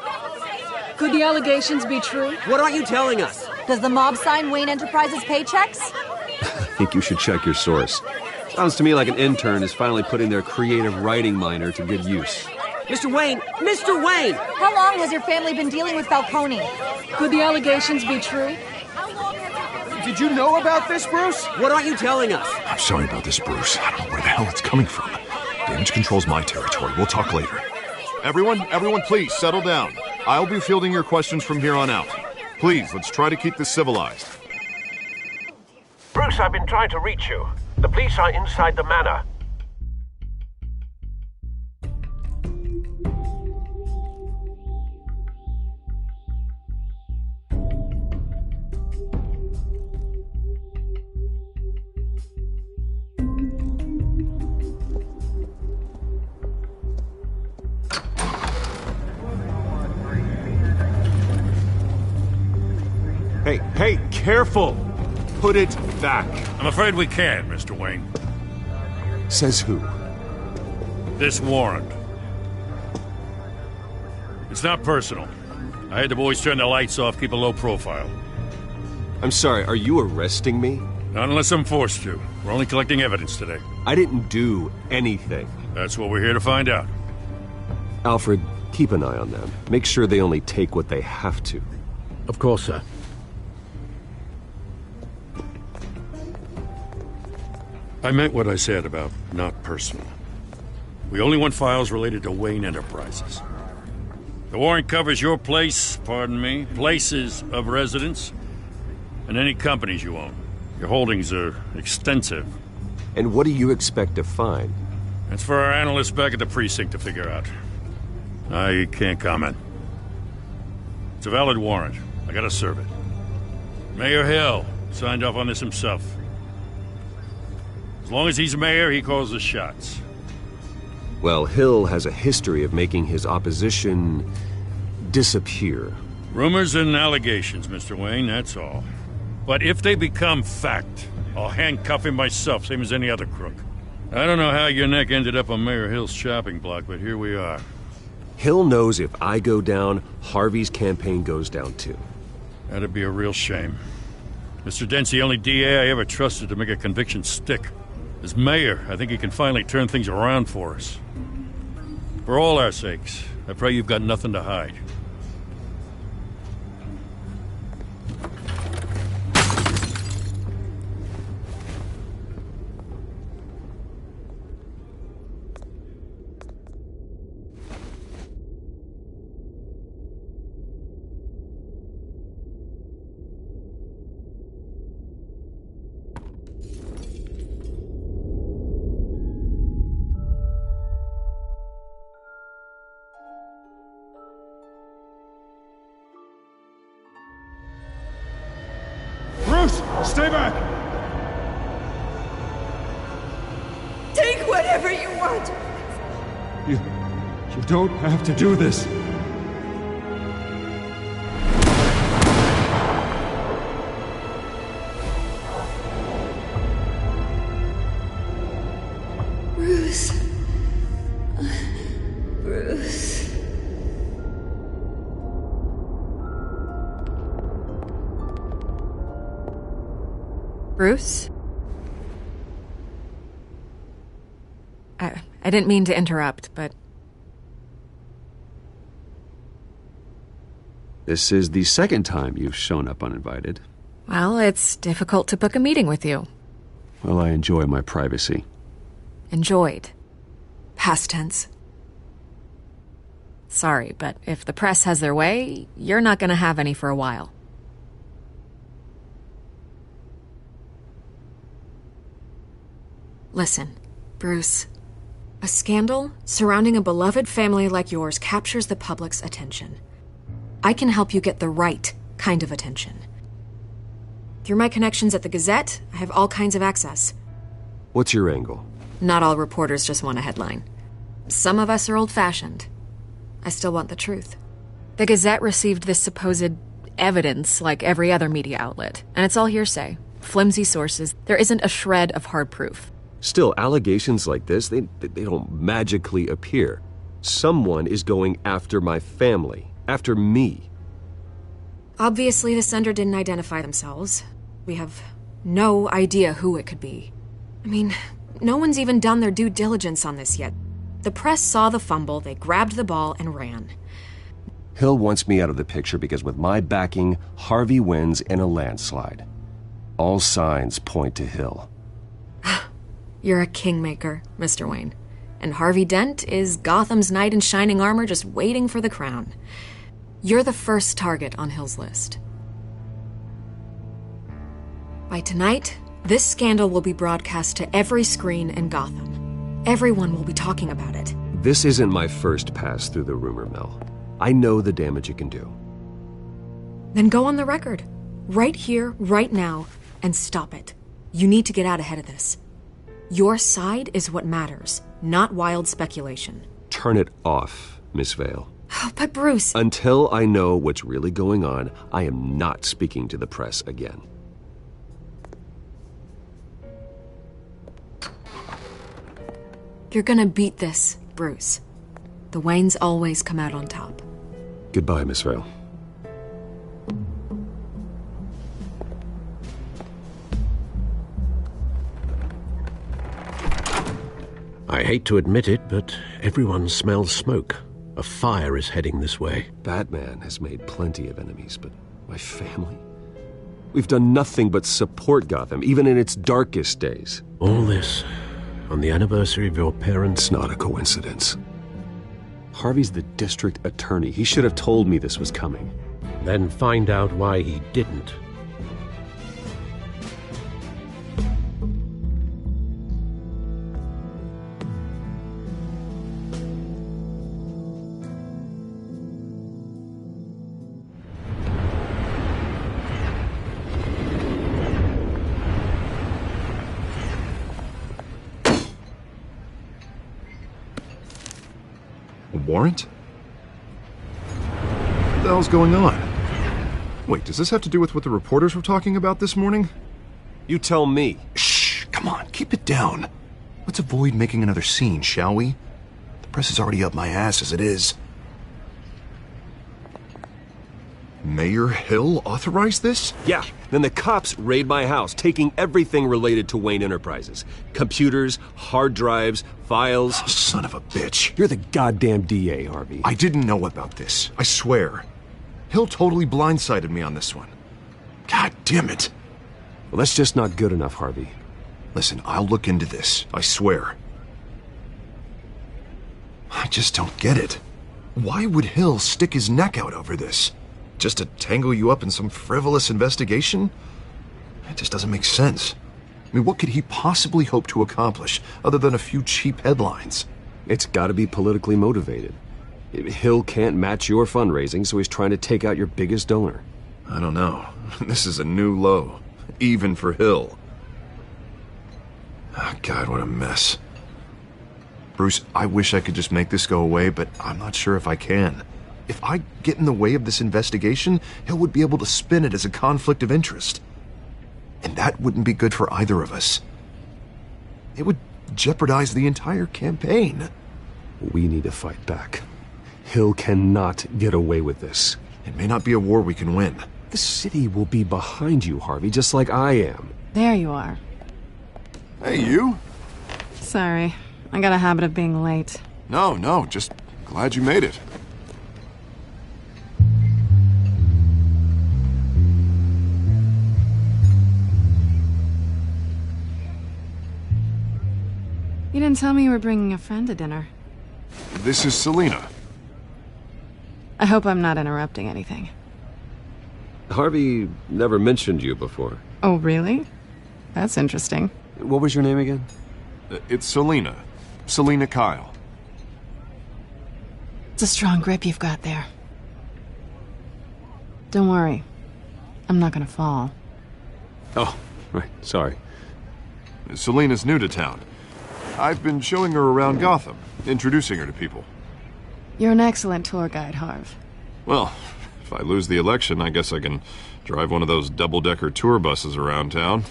Could the allegations be true? What aren't you telling us? Does the mob sign Wayne Enterprises paychecks? I think you should check your source. Sounds to me like an intern is finally putting their creative writing minor to good use. Mr. Wayne! How long has your family been dealing with Falcone? Could the allegations be true? Did you know about this, Bruce? What aren't you telling us? I'm sorry about this, Bruce. I don't know where the hell it's coming from. Damage control's my territory. We'll talk later. Everyone, please, settle down. I'll be fielding your questions from here on out. Please, let's try to keep this civilized. Bruce, I've been trying to reach you. The police are inside the manor. Hey, careful! Put it back. I'm afraid we can't, Mr. Wayne. Says who? This warrant. It's not personal. I had the boys turn the lights off, keep a low profile. I'm sorry, are you arresting me? Not unless I'm forced to. We're only collecting evidence today. I didn't do anything. That's what we're here to find out. Alfred, keep an eye on them. Make sure they only take what they have to. Of course, sir. I meant what I said about not personal. We only want files related to Wayne Enterprises. The warrant covers your place, pardon me, places of residence, and any companies you own. Your holdings are extensive. And what do you expect to find? That's for our analysts back at the precinct to figure out. I can't comment. It's a valid warrant. I gotta serve it. Mayor Hill signed off on this himself. As long as he's mayor, he calls the shots. Well, Hill has a history of making his opposition disappear. Rumors and allegations, Mr. Wayne, that's all. But if they become fact, I'll handcuff him myself, same as any other crook. I don't know how your neck ended up on Mayor Hill's shopping block, but here we are. Hill knows if I go down, Harvey's campaign goes down too. That'd be a real shame. Mr. Dent's the only DA I ever trusted to make a conviction stick. As mayor, I think he can finally turn things around for us. For all our sakes, I pray you've got nothing to hide. Stay back! Take whatever you want. You don't have to do this. Bruce. Bruce. Bruce? I didn't mean to interrupt, but... This is the second time you've shown up uninvited. Well, it's difficult to book a meeting with you. Well, I enjoy my privacy. Enjoyed. Past tense. Sorry, but if the press has their way, you're not gonna have any for a while. Listen, Bruce. A scandal surrounding a beloved family like yours captures the public's attention. I can help you get the right kind of attention. Through my connections at the Gazette, I have all kinds of access. What's your angle? Not all reporters just want a headline. Some of us are old-fashioned. I still want the truth. The Gazette received this supposed evidence like every other media outlet, and it's all hearsay. Flimsy sources. There isn't a shred of hard proof. Still, allegations like this, they don't magically appear. Someone is going after my family, after me. Obviously, the sender didn't identify themselves. We have no idea who it could be. I mean, no one's even done their due diligence on this yet. The press saw the fumble, they grabbed the ball and ran. Hill wants me out of the picture because with my backing, Harvey wins in a landslide. All signs point to Hill. You're a kingmaker, Mr. Wayne. And Harvey Dent is Gotham's knight in shining armor just waiting for the crown. You're the first target on Hill's list. By tonight, this scandal will be broadcast to every screen in Gotham. Everyone will be talking about it. This isn't my first pass through the rumor mill. I know the damage it can do. Then go on the record. Right here, right now, and stop it. You need to get out ahead of this. Your side is what matters, not wild speculation. Turn it off, Miss Vale. Oh, but Bruce... Until I know what's really going on, I am not speaking to the press again. You're gonna beat this, Bruce. The Waynes always come out on top. Goodbye, Miss Vale. I hate to admit it, but everyone smells smoke. A fire is heading this way. Batman has made plenty of enemies, but my family? We've done nothing but support Gotham, even in its darkest days. All this on the anniversary of your parents'... Not a coincidence. Harvey's the district attorney. He should have told me this was coming. Then find out why he didn't. A warrant? What the hell's going on? Wait, does this have to do with what the reporters were talking about this morning? You tell me. Shh, come on, keep it down. Let's avoid making another scene, shall we? The press is already up my ass as it is. Mayor Hill authorized this? Yeah, then the cops raid my house, taking everything related to Wayne Enterprises. Computers, hard drives, files. Oh, son of a bitch. You're the goddamn DA, Harvey. I didn't know about this, I swear. Hill totally blindsided me on this one. God damn it. Well, that's just not good enough, Harvey. Listen, I'll look into this, I swear. I just don't get it. Why would Hill stick his neck out over this? Just to tangle you up in some frivolous investigation? It just doesn't make sense. I mean, what could he possibly hope to accomplish other than a few cheap headlines? It's gotta be politically motivated. Hill can't match your fundraising, so he's trying to take out your biggest donor. I don't know. This is a new low. Even for Hill. Oh, God, what a mess. Bruce, I wish I could just make this go away, but I'm not sure if I can. If I get in the way of this investigation, Hill would be able to spin it as a conflict of interest. And that wouldn't be good for either of us. It would jeopardize the entire campaign. We need to fight back. Hill cannot get away with this. It may not be a war we can win. The city will be behind you, Harvey, just like I am. There you are. Hey, you? Sorry, I got a habit of being late. No, just glad you made it. You didn't tell me you were bringing a friend to dinner. This is Selina. I hope I'm not interrupting anything. Harvey never mentioned you before. Oh, really? That's interesting. What was your name again? It's Selina. Selina Kyle. It's a strong grip you've got there. Don't worry. I'm not gonna fall. Oh, right. Sorry. Selina's new to town. I've been showing her around Gotham, introducing her to people. You're an excellent tour guide, Harv. Well, if I lose the election, I guess I can drive one of those double-decker tour buses around town.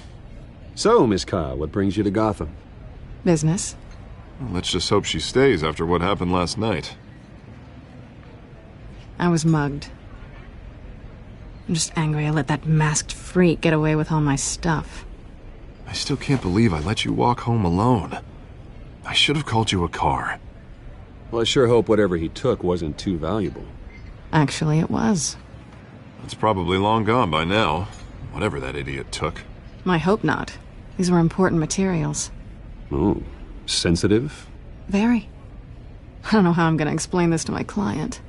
So, Miss Kyle, what brings you to Gotham? Business. Well, let's just hope she stays after what happened last night. I was mugged. I'm just angry I let that masked freak get away with all my stuff. I still can't believe I let you walk home alone. I should have called you a car. Well, I sure hope whatever he took wasn't too valuable. Actually, it was. It's probably long gone by now, whatever that idiot took. I hope not. These were important materials. Ooh, sensitive? Very. I don't know how I'm gonna explain this to my client.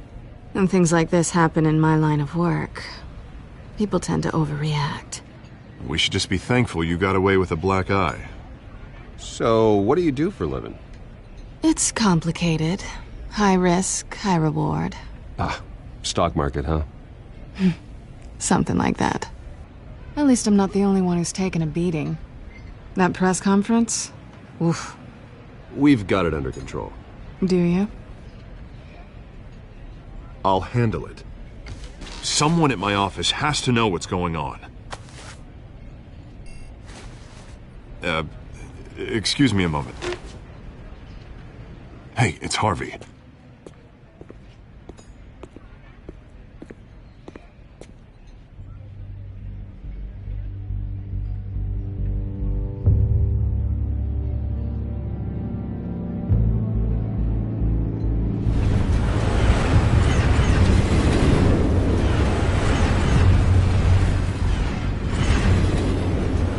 And things like this happen in my line of work. People tend to overreact. We should just be thankful you got away with a black eye. So, what do you do for a living? It's complicated. High risk, high reward. Ah, stock market, huh? Something like that. At least I'm not the only one who's taken a beating. That press conference? Oof. We've got it under control. Do you? I'll handle it. Someone at my office has to know what's going on. Excuse me a moment. Hey, it's Harvey.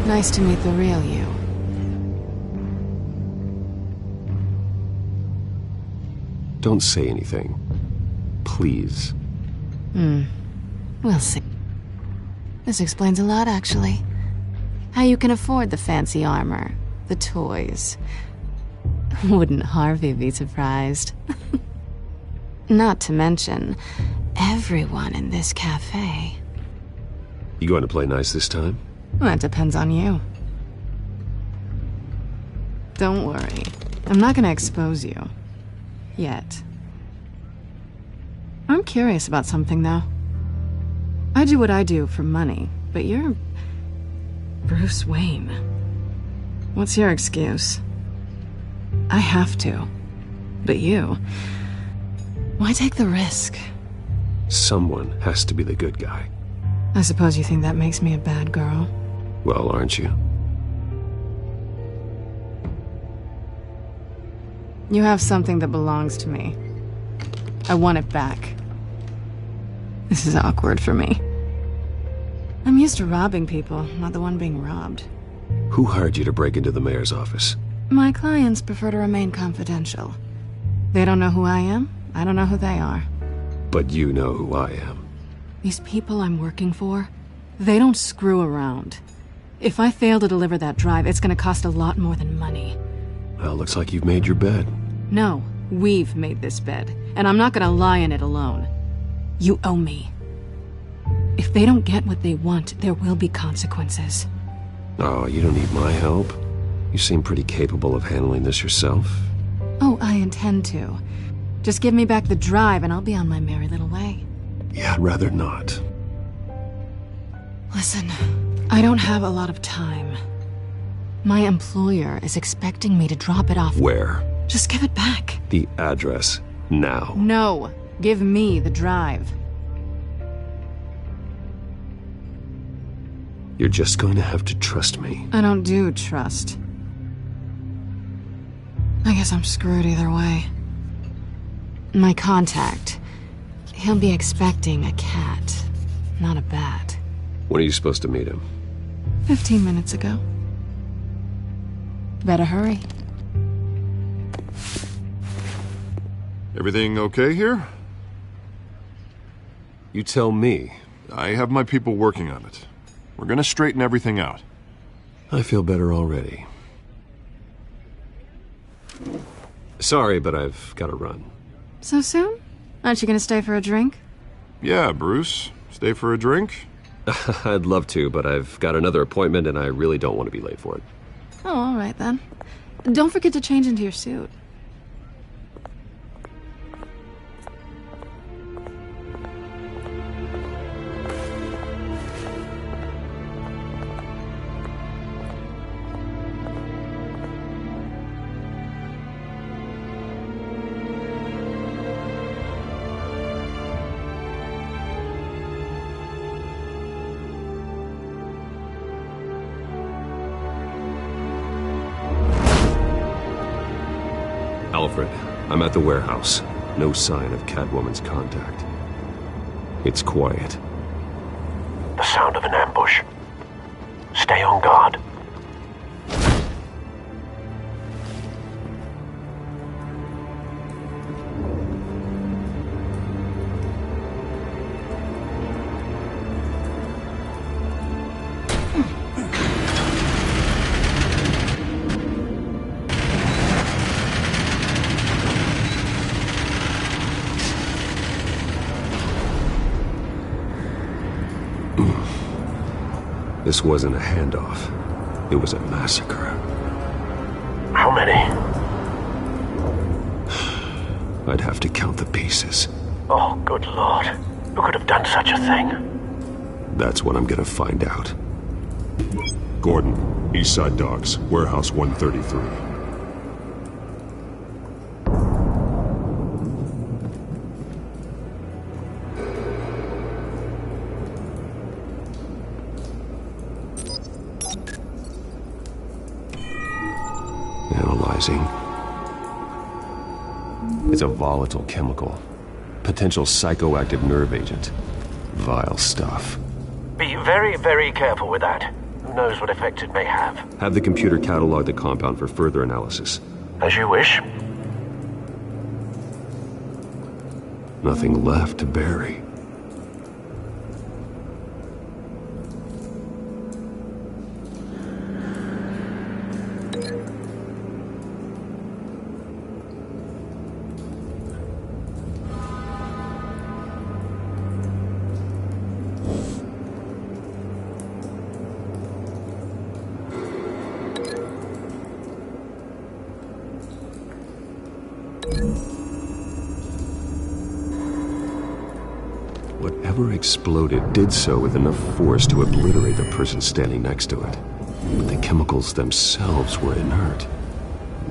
Nice to meet the real you. Don't say anything. Please. We'll see. This explains a lot, actually. How you can afford the fancy armor, the toys. Wouldn't Harvey be surprised? Not to mention, everyone in this cafe. You going to play nice this time? Well, that depends on you. Don't worry. I'm not gonna expose you. Yet. I'm curious about something, though. I do what I do for money, but you're... Bruce Wayne. What's your excuse? I have to. But you... Why take the risk? Someone has to be the good guy. I suppose you think that makes me a bad girl? Well, aren't you? You have something that belongs to me. I want it back. This is awkward for me. I'm used to robbing people, not the one being robbed. Who hired you to break into the mayor's office? My clients prefer to remain confidential. They don't know who I am, I don't know who they are. But you know who I am. These people I'm working for, they don't screw around. If I fail to deliver that drive, it's gonna cost a lot more than money. Well, looks like you've made your bed. No, we've made this bed, and I'm not gonna lie in it alone. You owe me. If they don't get what they want, there will be consequences. Oh, you don't need my help. You seem pretty capable of handling this yourself. Oh, I intend to. Just give me back the drive and I'll be on my merry little way. Yeah, I'd rather not. Listen, I don't have a lot of time. My employer is expecting me to drop it off. Where? Just give it back. The address, now. No, give me the drive. You're just going to have to trust me. I don't do trust. I guess I'm screwed either way. My contact, he'll be expecting a cat, not a bat. When are you supposed to meet him? 15 minutes ago. Better hurry. Everything okay here? You tell me. I have my people working on it. We're gonna straighten everything out. I feel better already. Sorry, but I've got to run. So soon? Aren't you gonna stay for a drink? Yeah, Bruce. Stay for a drink? I'd love to, but I've got another appointment and I really don't want to be late for it. Oh, all right then. Don't forget to change into your suit. Alfred, I'm at the warehouse. No sign of Catwoman's contact. It's quiet. The sound of an ambush. Stay on guard. This wasn't a handoff. It was a massacre. How many? I'd have to count the pieces. Oh, good Lord. Who could have done such a thing? That's what I'm gonna find out. Gordon, Eastside Docks, Warehouse 133. Analyzing. It's a volatile chemical. Potential psychoactive nerve agent. Vile stuff. Be very, very careful with that. Who knows what effects it may have. Have the computer catalog the compound for further analysis. As you wish. Nothing left to bury. Whatever exploded did so with enough force to obliterate the person standing next to it. But the chemicals themselves were inert,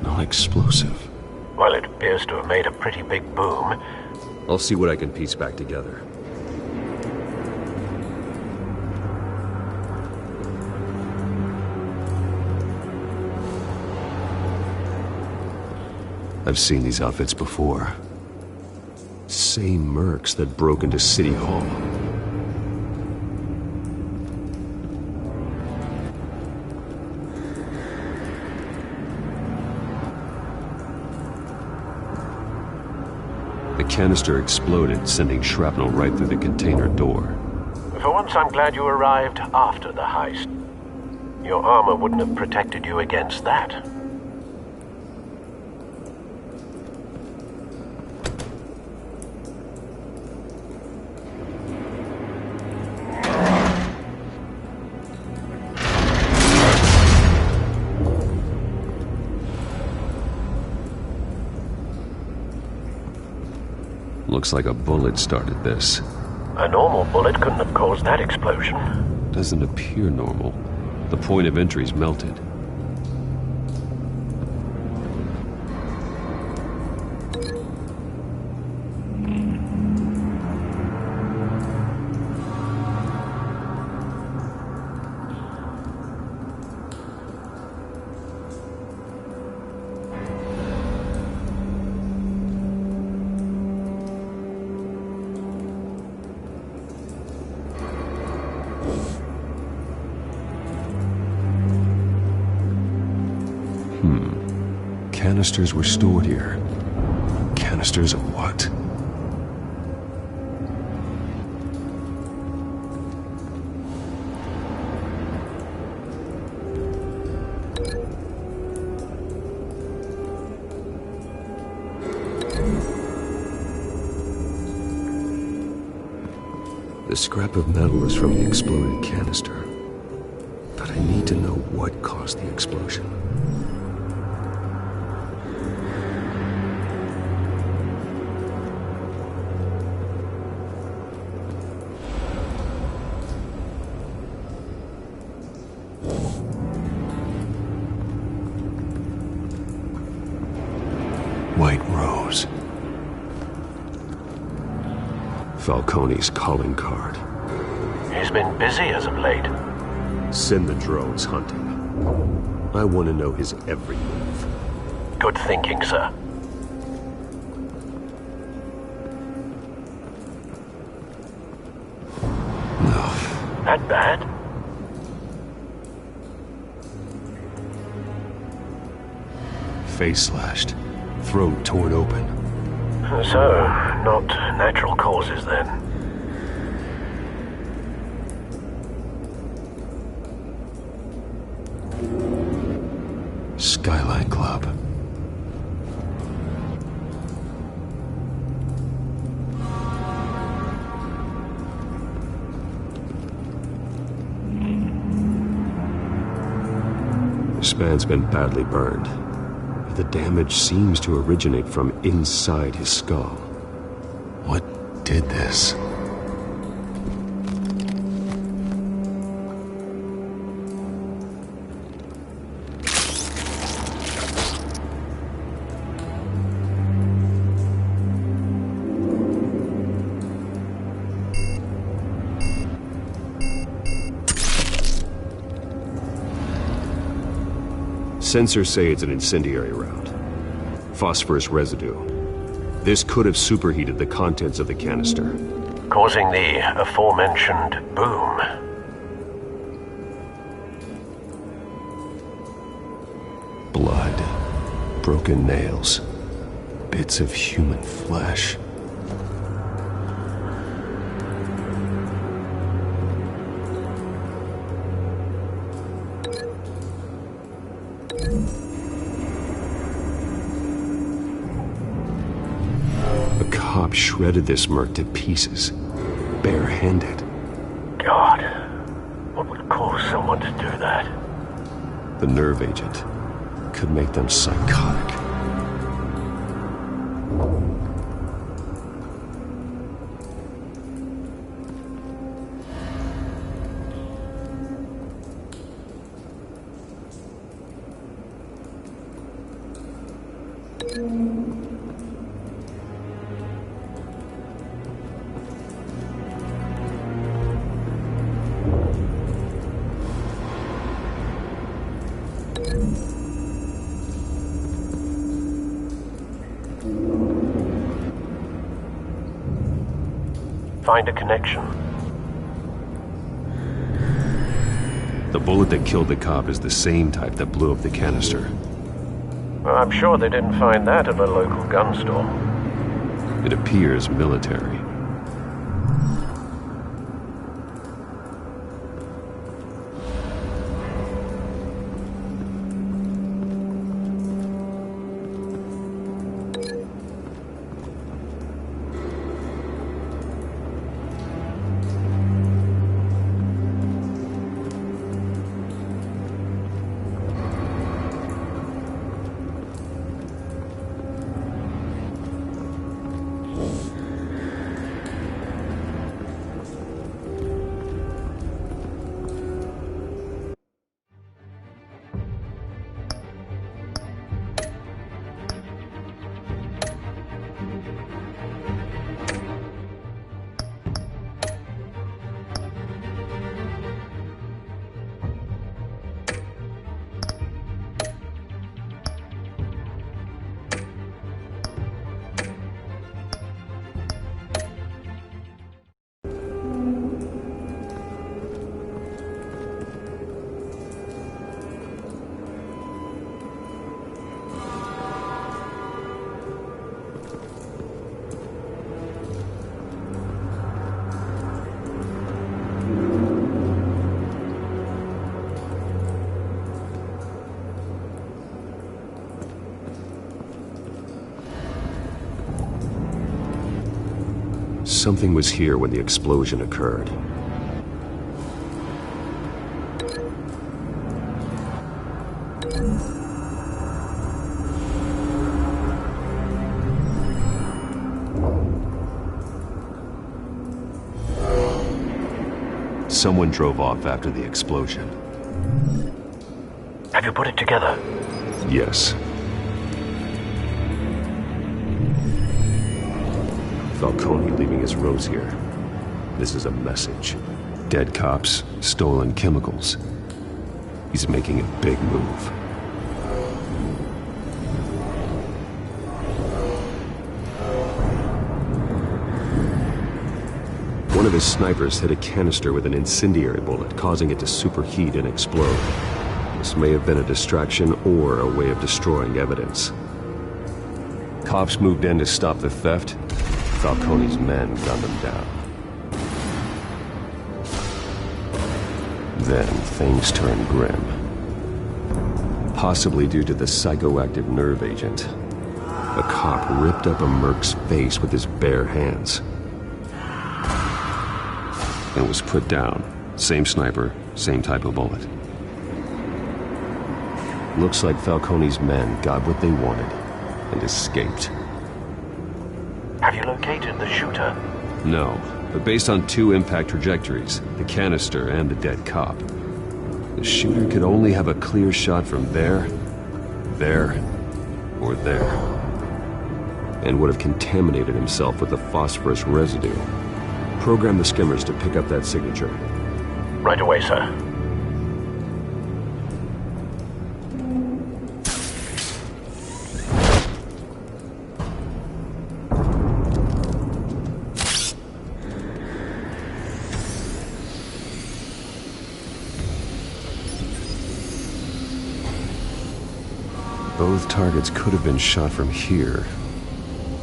not explosive. Well, it appears to have made a pretty big boom. I'll see what I can piece back together. I've seen these outfits before. Same mercs that broke into City Hall. The canister exploded, sending shrapnel right through the container door. For once, I'm glad you arrived after the heist. Your armor wouldn't have protected you against that. Looks like a bullet started this. A normal bullet couldn't have caused that explosion. Doesn't appear normal. The point of entry's melted. Canisters were stored here. Canisters of what? The scrap of metal is from the exploded canister. But I need to know what caused the explosion. White Rose. Falcone's calling card. He's been busy as of late. Send the drones hunting. I want to know his every move. Good thinking, sir. No. That bad? Face slashed. Throat torn open. So, not natural causes then. Skyline Club. This man's been badly burned. The damage seems to originate from inside his skull. What did this? Sensors say it's an incendiary route. Phosphorus residue. This could have superheated the contents of the canister, causing the aforementioned boom. Blood. Broken nails. Bits of human flesh. shredded this merc to pieces, barehanded. God, what would cause someone to do that? The nerve agent could make them psychotic. Find a connection. The bullet that killed the cop is the same type that blew up the canister. Well, I'm sure they didn't find that at a local gun store. It appears military. Something was here when the explosion occurred. Someone drove off after the explosion. Have you put it together? Yes. Falcone leaving his rose here. This is a message. Dead cops, stolen chemicals. He's making a big move. One of his snipers hit a canister with an incendiary bullet, causing it to superheat and explode. This may have been a distraction or a way of destroying evidence. Cops moved in to stop the theft. Falcone's men gunned them down. Then things turned grim. Possibly due to the psychoactive nerve agent. A cop ripped up a merc's face with his bare hands. And was put down. Same sniper, same type of bullet. Looks like Falcone's men got what they wanted and escaped. Have you located the shooter? No, but based on two impact trajectories, the canister and the dead cop, the shooter could only have a clear shot from there, or there, and would have contaminated himself with the phosphorus residue. Program the skimmers to pick up that signature. Right away, sir. Both targets could have been shot from here,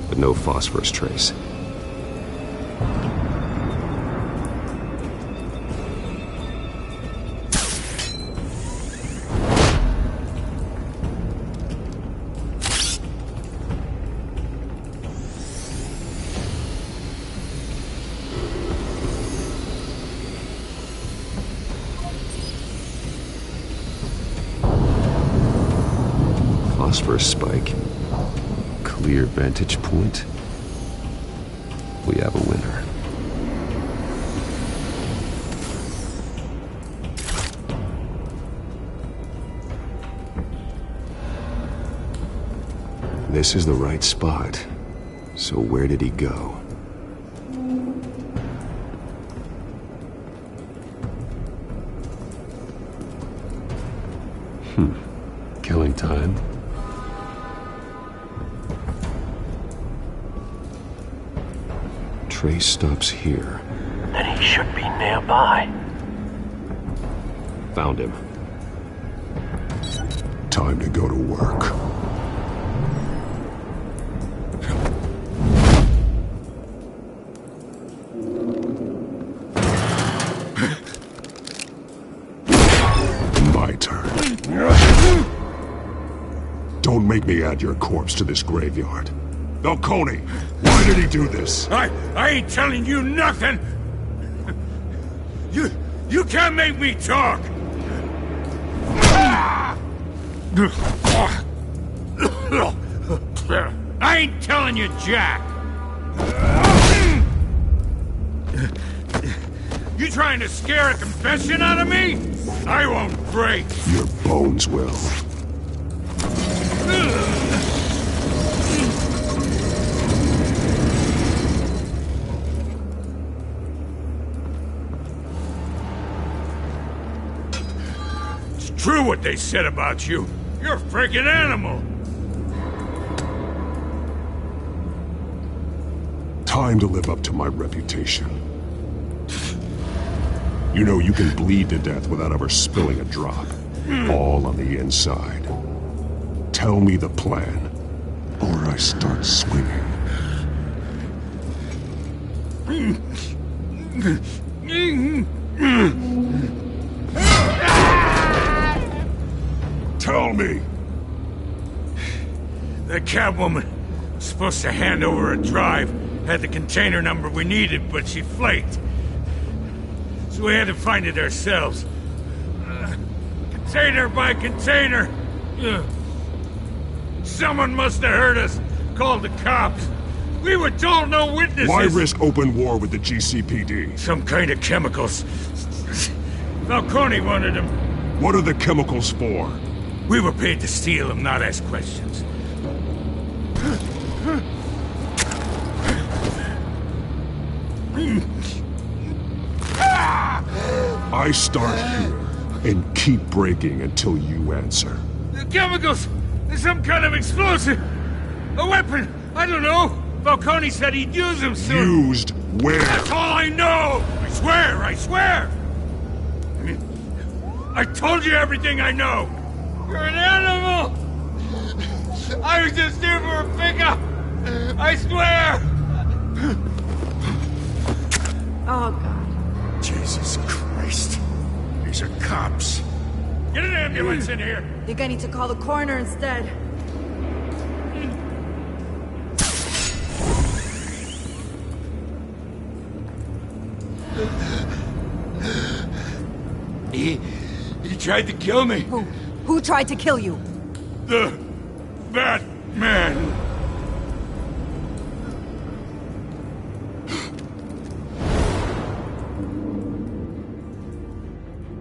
but no phosphorus trace. phosphorus spike. Clear vantage point. We have a winner. This is the right spot. So where did he go? Killing time. Trace stops here. Then he should be nearby. Found him. Time to go to work. My turn. Don't make me add your corpse to this graveyard. Falcone, why did he do this? I ain't telling you nothing! You can't make me talk! I ain't telling you jack! You trying to scare a confession out of me? I won't break! Your bones will. It's true what they said about you. You're a freaking animal! Time to live up to my reputation. You know you can bleed to death without ever spilling a drop. All on the inside. Tell me the plan, or I start swinging. Tell me! That Catwoman was supposed to hand over a drive, had the container number we needed, but she flaked. So we had to find it ourselves. Container by container. Someone must have heard us, called the cops. We were told no witnesses. Why risk open war with the GCPD? Some kind of chemicals. Falcone wanted them. What are the chemicals for? We were paid to steal them, not ask questions. I start here and keep breaking until you answer. The chemicals! There's some kind of explosive! A weapon! I don't know! Falcone said he'd use them soon! Used where? That's all I know! I swear! I swear! I told you everything I know! You're an animal! I was just here for a pickup! I swear! Oh, God. Jesus Christ. These are cops. Get an ambulance in here! Think I need to call the coroner instead. He tried to kill me. Who tried to kill you? The Batman.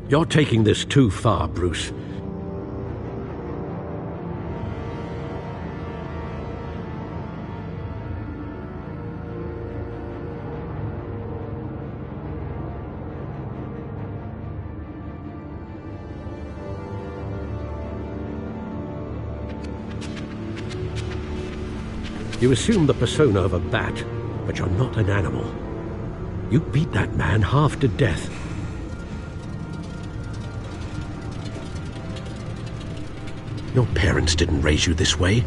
You're taking this too far, Bruce. You assume the persona of a bat, but you're not an animal. You beat that man half to death. Your parents didn't raise you this way.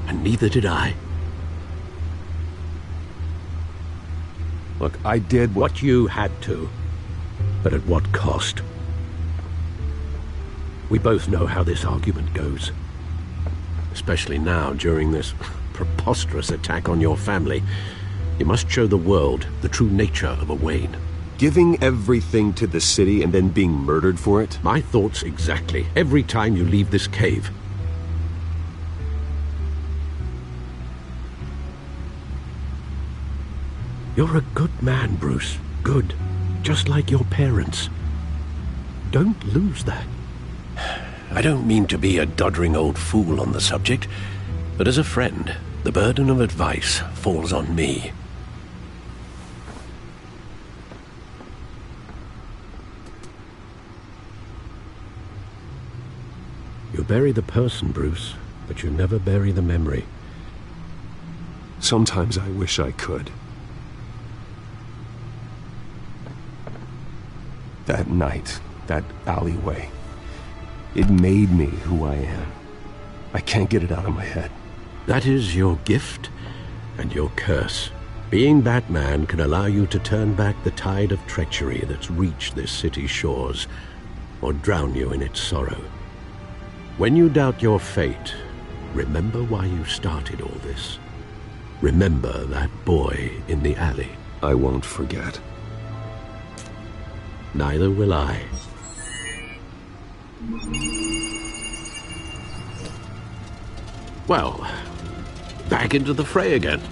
And neither did I. Look, I did what you had to. But at what cost? We both know how this argument goes. Especially now, during this preposterous attack on your family. You must show the world the true nature of a Wayne. Giving everything to the city and then being murdered for it? My thoughts exactly. Every time you leave this cave. You're a good man, Bruce. Good. Just like your parents. Don't lose that. I don't mean to be a doddering old fool on the subject, but as a friend, the burden of advice falls on me. You bury the person, Bruce, but you never bury the memory. Sometimes I wish I could. That night, that alleyway, it made me who I am. I can't get it out of my head. That is your gift and your curse. Being Batman can allow you to turn back the tide of treachery that's reached this city's shores, or drown you in its sorrow. When you doubt your fate, remember why you started all this. Remember that boy in the alley. I won't forget. Neither will I. Well, back into the fray again.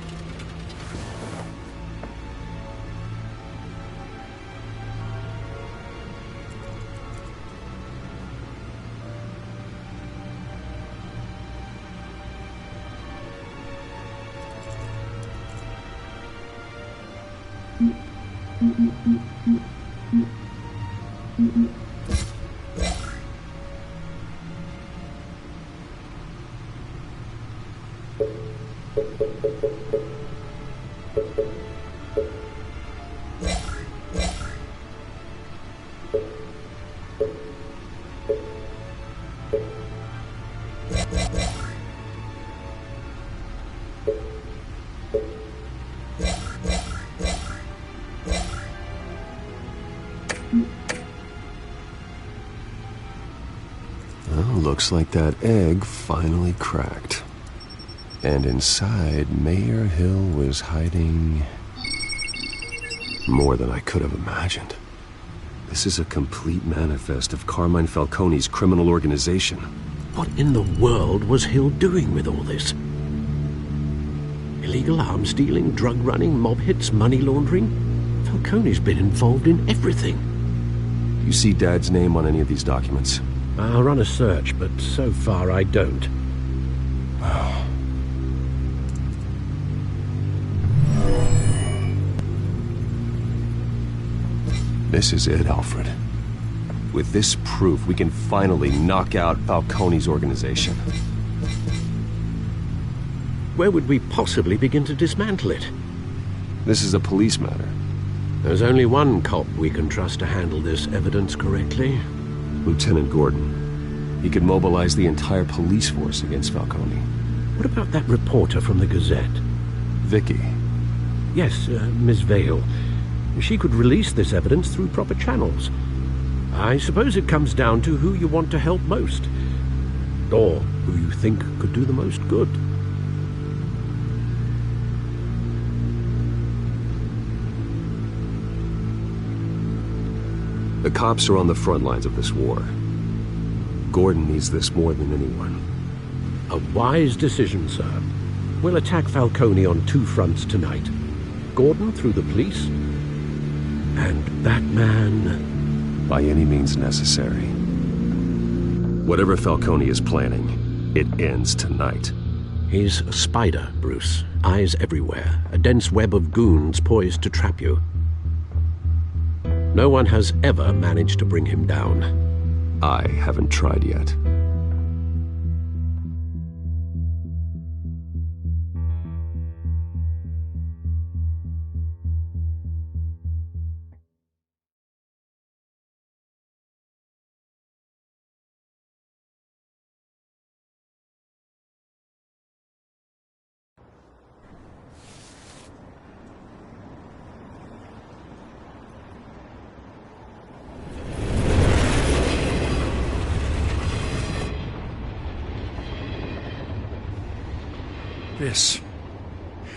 Looks like that egg finally cracked. And inside, Mayor Hill was hiding more than I could have imagined. This is a complete manifest of Carmine Falcone's criminal organization. What in the world was Hill doing with all this? Illegal arms dealing, drug running, mob hits, money laundering? Falcone's been involved in everything. You see Dad's name on any of these documents? I'll run a search, but so far I don't. This is it, Alfred. With this proof, we can finally knock out Falcone's organization. Where would we possibly begin to dismantle it? This is a police matter. There's only one cop we can trust to handle this evidence correctly. Lieutenant Gordon. He could mobilize the entire police force against Falcone. What about that reporter from the Gazette? Vicky. Yes, Miss Vale. She could release this evidence through proper channels. I suppose it comes down to who you want to help most. Or who you think could do the most good. The cops are on the front lines of this war. Gordon needs this more than anyone. A wise decision, sir. We'll attack Falcone on two fronts tonight. Gordon through the police, and Batman... by any means necessary. Whatever Falcone is planning, it ends tonight. He's a spider, Bruce. Eyes everywhere. A dense web of goons poised to trap you. No one has ever managed to bring him down. I haven't tried yet.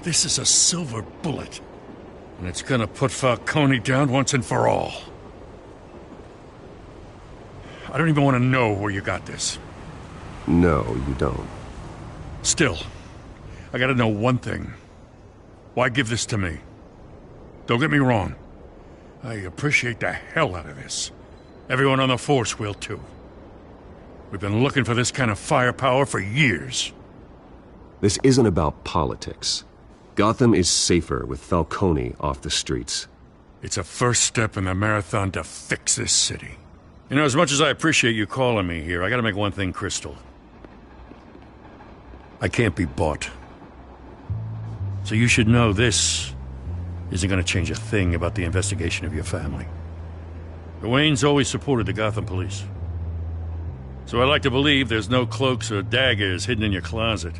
This is a silver bullet. And it's gonna put Falcone down once and for all. I don't even want to know where you got this. No, you don't. Still, I gotta know one thing. Why give this to me? Don't get me wrong. I appreciate the hell out of this. Everyone on the force will, too. We've been looking for this kind of firepower for years. This isn't about politics. Gotham is safer with Falcone off the streets. It's a first step in the marathon to fix this city. You know, as much as I appreciate you calling me here, I gotta make one thing crystal. I can't be bought. So you should know this isn't gonna change a thing about the investigation of your family. The Waynes always supported the Gotham police. So I like to believe there's no cloaks or daggers hidden in your closet.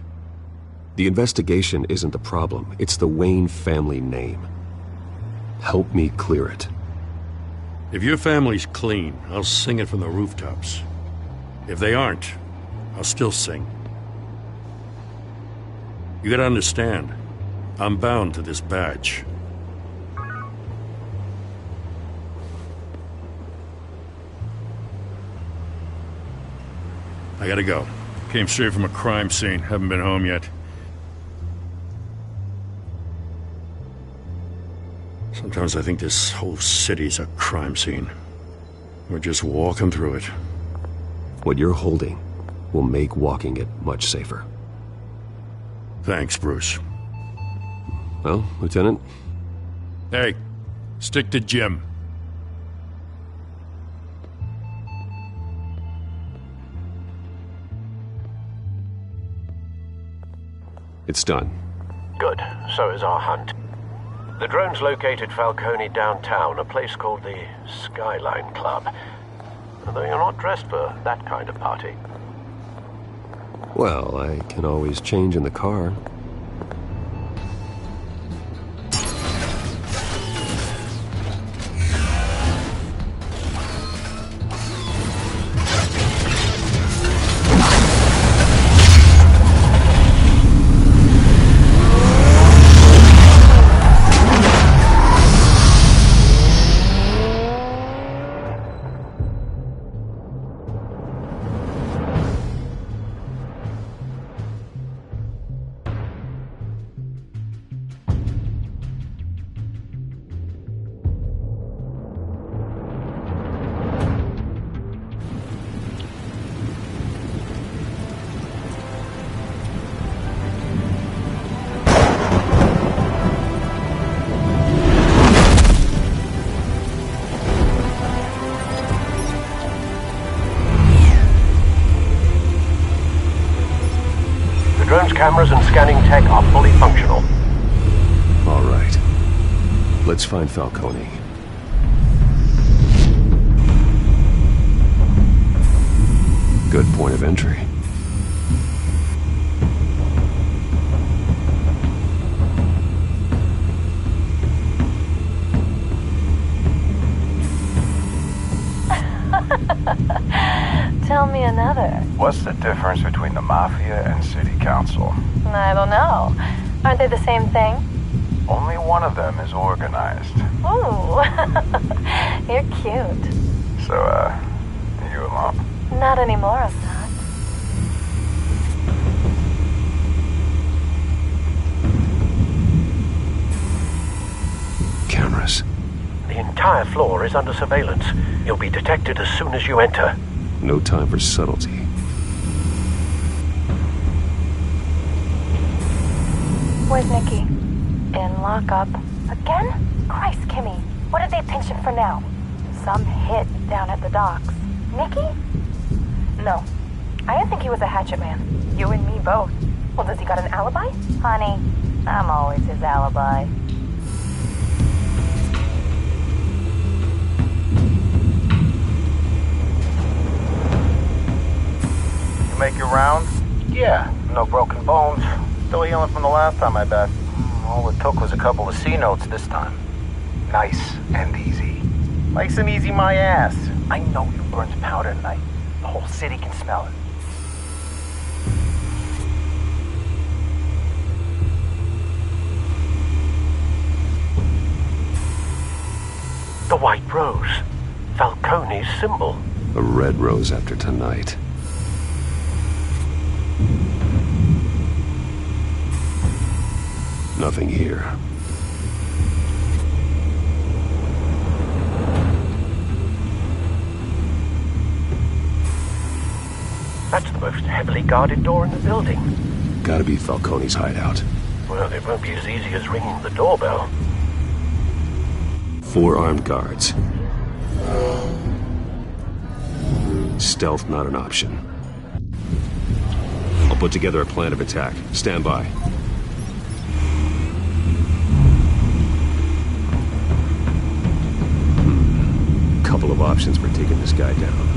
The investigation isn't the problem. It's the Wayne family name. Help me clear it. If your family's clean, I'll sing it from the rooftops. If they aren't, I'll still sing. You gotta understand, I'm bound to this badge. I gotta go. Came straight from a crime scene. Haven't been home yet. Sometimes I think this whole city's a crime scene. We're just walking through it. What you're holding will make walking it much safer. Thanks, Bruce. Well, Lieutenant? Hey, stick to Jim. It's done. Good. So is our hunt. The drones located Falcone downtown, a place called the Skyline Club. Although you're not dressed for that kind of party. Well, I can always change in the car. Cameras and scanning tech are fully functional. All right. Let's find Falcone. Good point of entry. Tell me another. What's the difference between the Mafia and City Council? I don't know. Aren't they the same thing? Only one of them is organized. Ooh, you're cute. So, you alone? Not anymore, Assad. Cameras. The entire floor is under surveillance. You'll be detected as soon as you enter. No time for subtlety. Where's Nikki? In lockup. Again? Christ, Kimmy. What did they pinch him for now? Some hit down at the docks. Nikki? No. I didn't think he was a hatchet man. You and me both. Well, does he got an alibi? Honey, I'm always his alibi. Make your rounds? Yeah, no broken bones. Still healing from the last time, I bet. All it took was a couple of C notes this time. Nice and easy. Nice and easy my ass. I know you burned powder tonight. The whole city can smell it. The white rose. Falcone's symbol. A red rose after tonight. Nothing here. That's the most heavily guarded door in the building. Gotta be Falcone's hideout. Well, it won't be as easy as ringing the doorbell. 4 armed guards. Stealth not an option. I'll put together a plan of attack. Stand by. Couple of options for taking this guy down.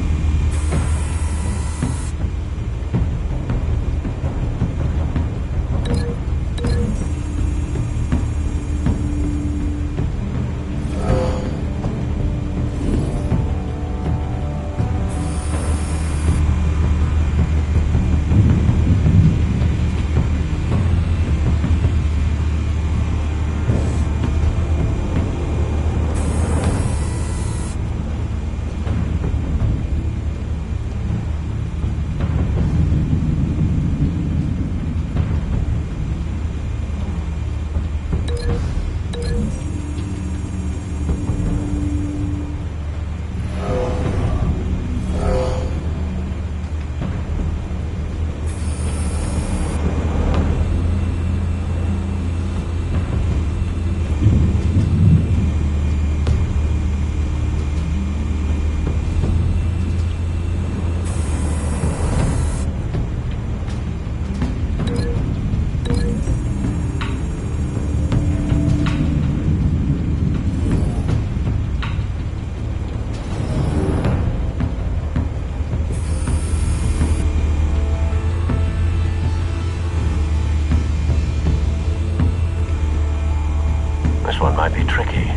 This one might be tricky.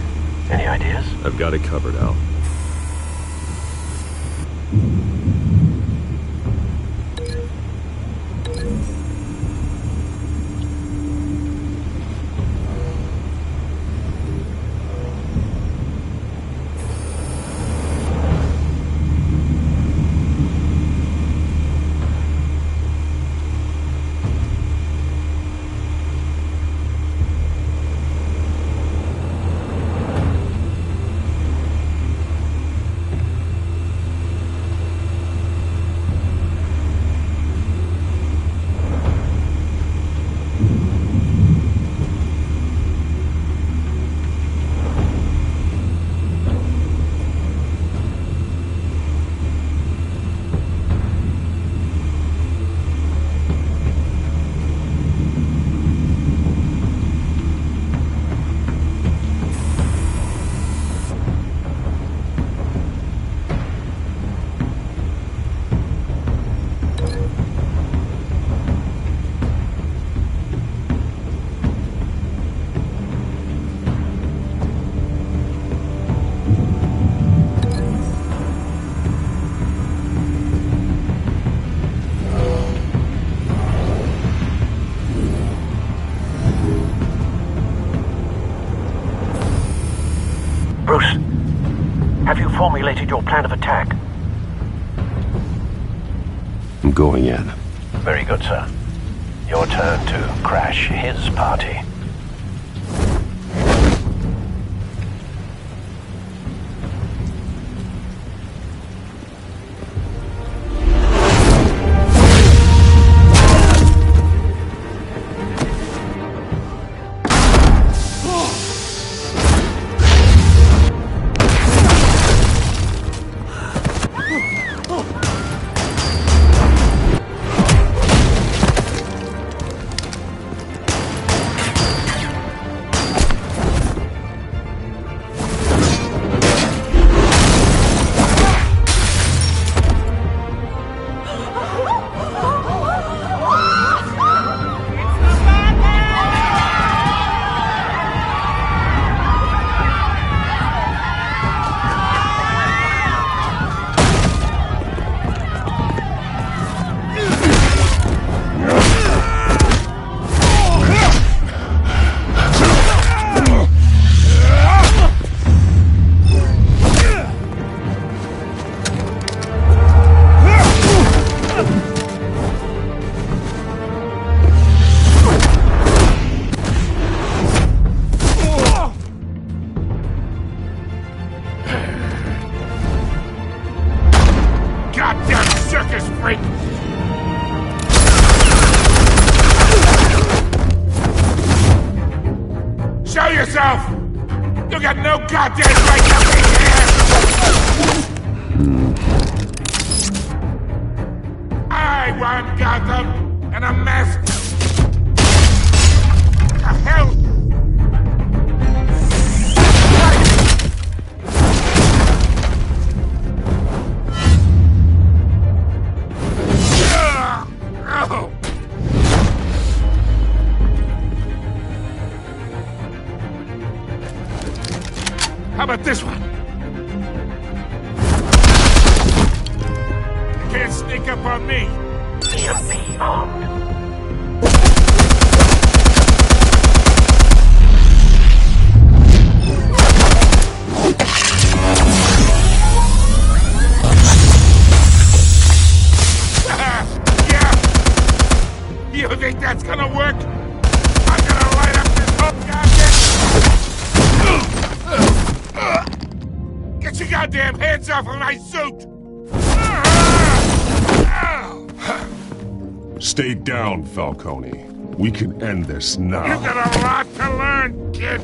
Any ideas? I've got it covered, Al. Bruce, have you formulated your plan of attack? I'm going in. Very good, sir. Your turn to crash his party. Goddamn circus freak! yourself! You got no goddamn right to be here! I run Gotham, and a mess. The hell? Oh. How about this one? You can't sneak up on me. EMP armed. You think that's gonna work? I'm gonna light up this whole goddamn... Get your goddamn hands off of my suit! Stay down, Falcone. We can end this now. You got a lot to learn, kid.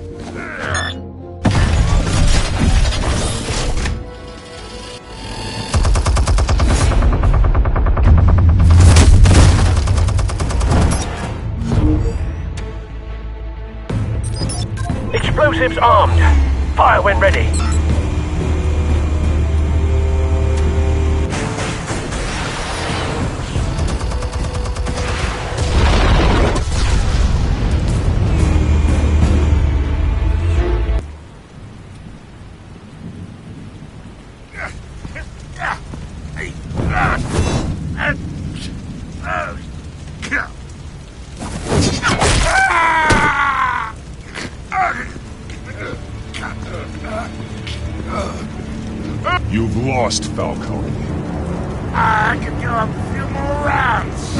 Explosives armed. Fire when ready. You've lost, Falcone. I can go a few more rounds.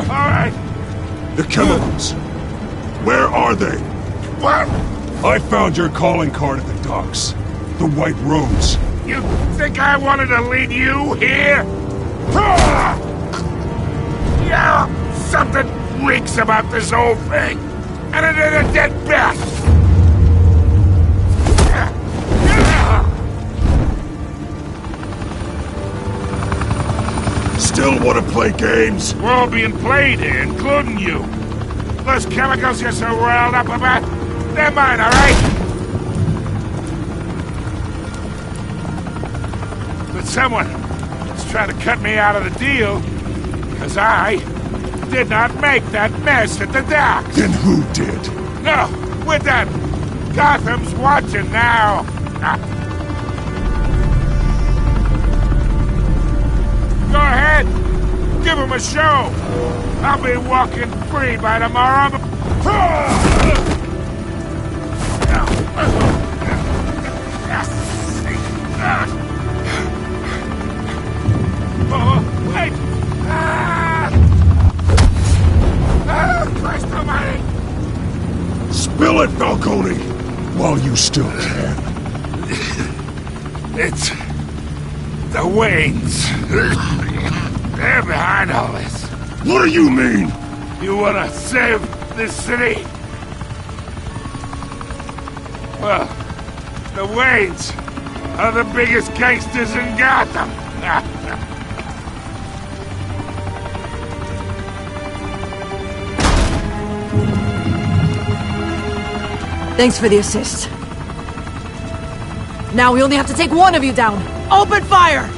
All right. The chemicals. Where are they? What? I found your calling card at the docks. The White Rose. You think I wanted to lead you here? Yeah, something reeks about this whole thing. And it is a dead bat. Still want to play games? We're all being played here, including you. Those chemicals you're so riled up about, they're mine, all right? But someone is trying to cut me out of the deal, because I did not make that mess at the docks. Then who did? No, we're done. Gotham's watching now. Go ahead. Give him a show. I'll be walking free by tomorrow. Oh, wait! Christ almighty! Spill it, Falcone, while you still can. It's the Waynes. They're behind all this. What do you mean? You want to save this city? Well, the Waynes are the biggest gangsters in Gotham. Thanks for the assist. Now we only have to take one of you down. Open fire!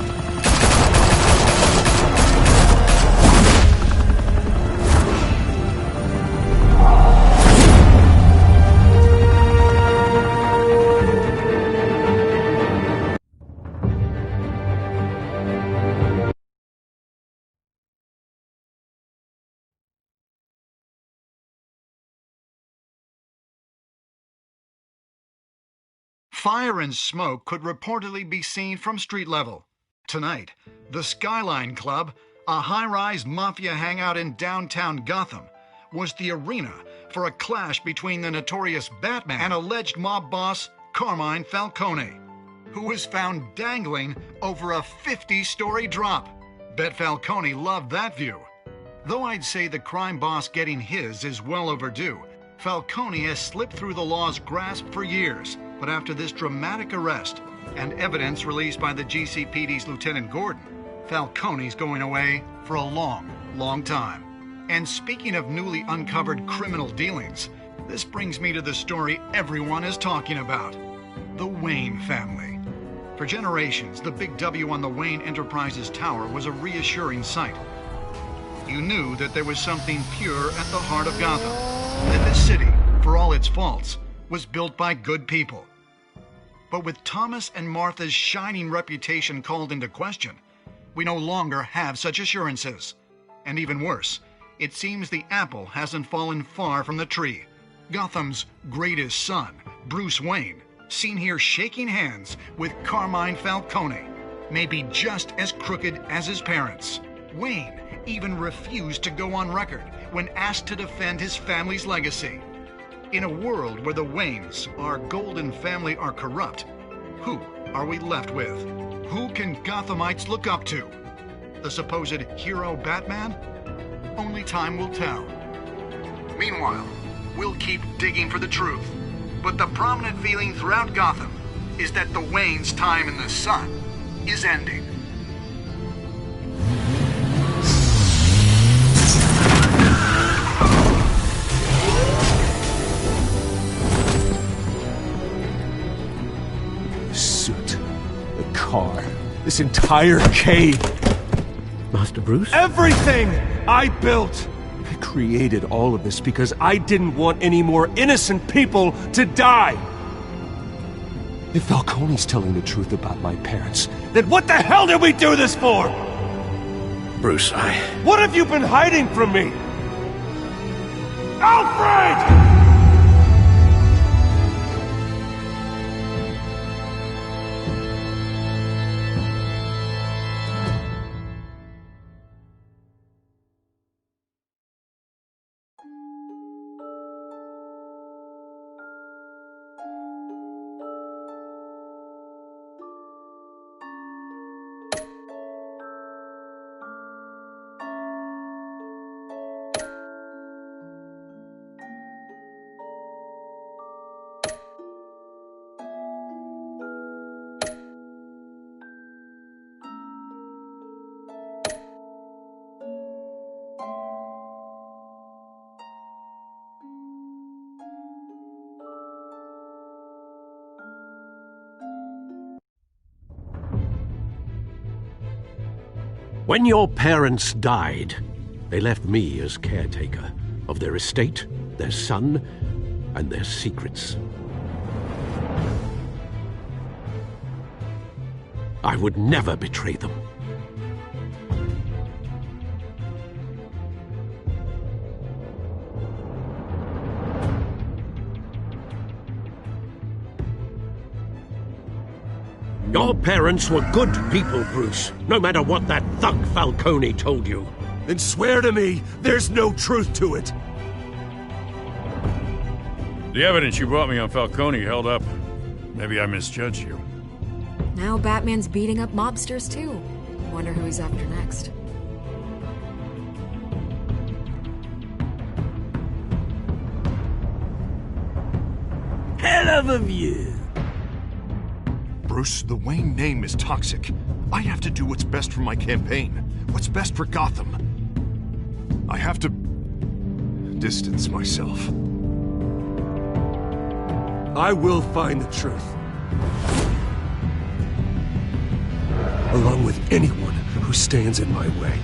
Fire and smoke could reportedly be seen from street level. Tonight, the Skyline Club, a high-rise mafia hangout in downtown Gotham, was the arena for a clash between the notorious Batman and alleged mob boss Carmine Falcone, who was found dangling over a 50-story drop. Bet Falcone loved that view. Though I'd say the crime boss getting his is well overdue, Falcone has slipped through the law's grasp for years. But after this dramatic arrest and evidence released by the GCPD's Lieutenant Gordon, Falcone's going away for a long, long time. And speaking of newly uncovered criminal dealings, this brings me to the story everyone is talking about: the Wayne family. For generations, the big W on the Wayne Enterprises tower was a reassuring sight. You knew that there was something pure at the heart of Gotham, that this city, for all its faults, was built by good people. But with Thomas and Martha's shining reputation called into question, we no longer have such assurances. And even worse, it seems the apple hasn't fallen far from the tree. Gotham's greatest son, Bruce Wayne, seen here shaking hands with Carmine Falcone, may be just as crooked as his parents. Wayne even refused to go on record when asked to defend his family's legacy. In a world where the Waynes, our golden family, are corrupt, who are we left with? Who can Gothamites look up to? The supposed hero Batman? Only time will tell. Meanwhile, we'll keep digging for the truth. But the prominent feeling throughout Gotham is that the Waynes' time in the sun is ending. The suit, the car, this entire cave. Master Bruce? Everything I built! I created all of this because I didn't want any more innocent people to die! If Falcone's telling the truth about my parents, then what the hell did we do this for? Bruce, What have you been hiding from me? Alfred! When your parents died, they left me as caretaker of their estate, their son, and their secrets. I would never betray them. Your parents were good people, Bruce, no matter what that thug Falcone told you. Then swear to me there's no truth to it. The evidence you brought me on Falcone held up. Maybe I misjudged you. Now Batman's beating up mobsters, too. Wonder who he's after next. Hell of a view. Bruce, the Wayne name is toxic. I have to do what's best for my campaign. What's best for Gotham. I have to distance myself. I will find the truth. Along with anyone who stands in my way.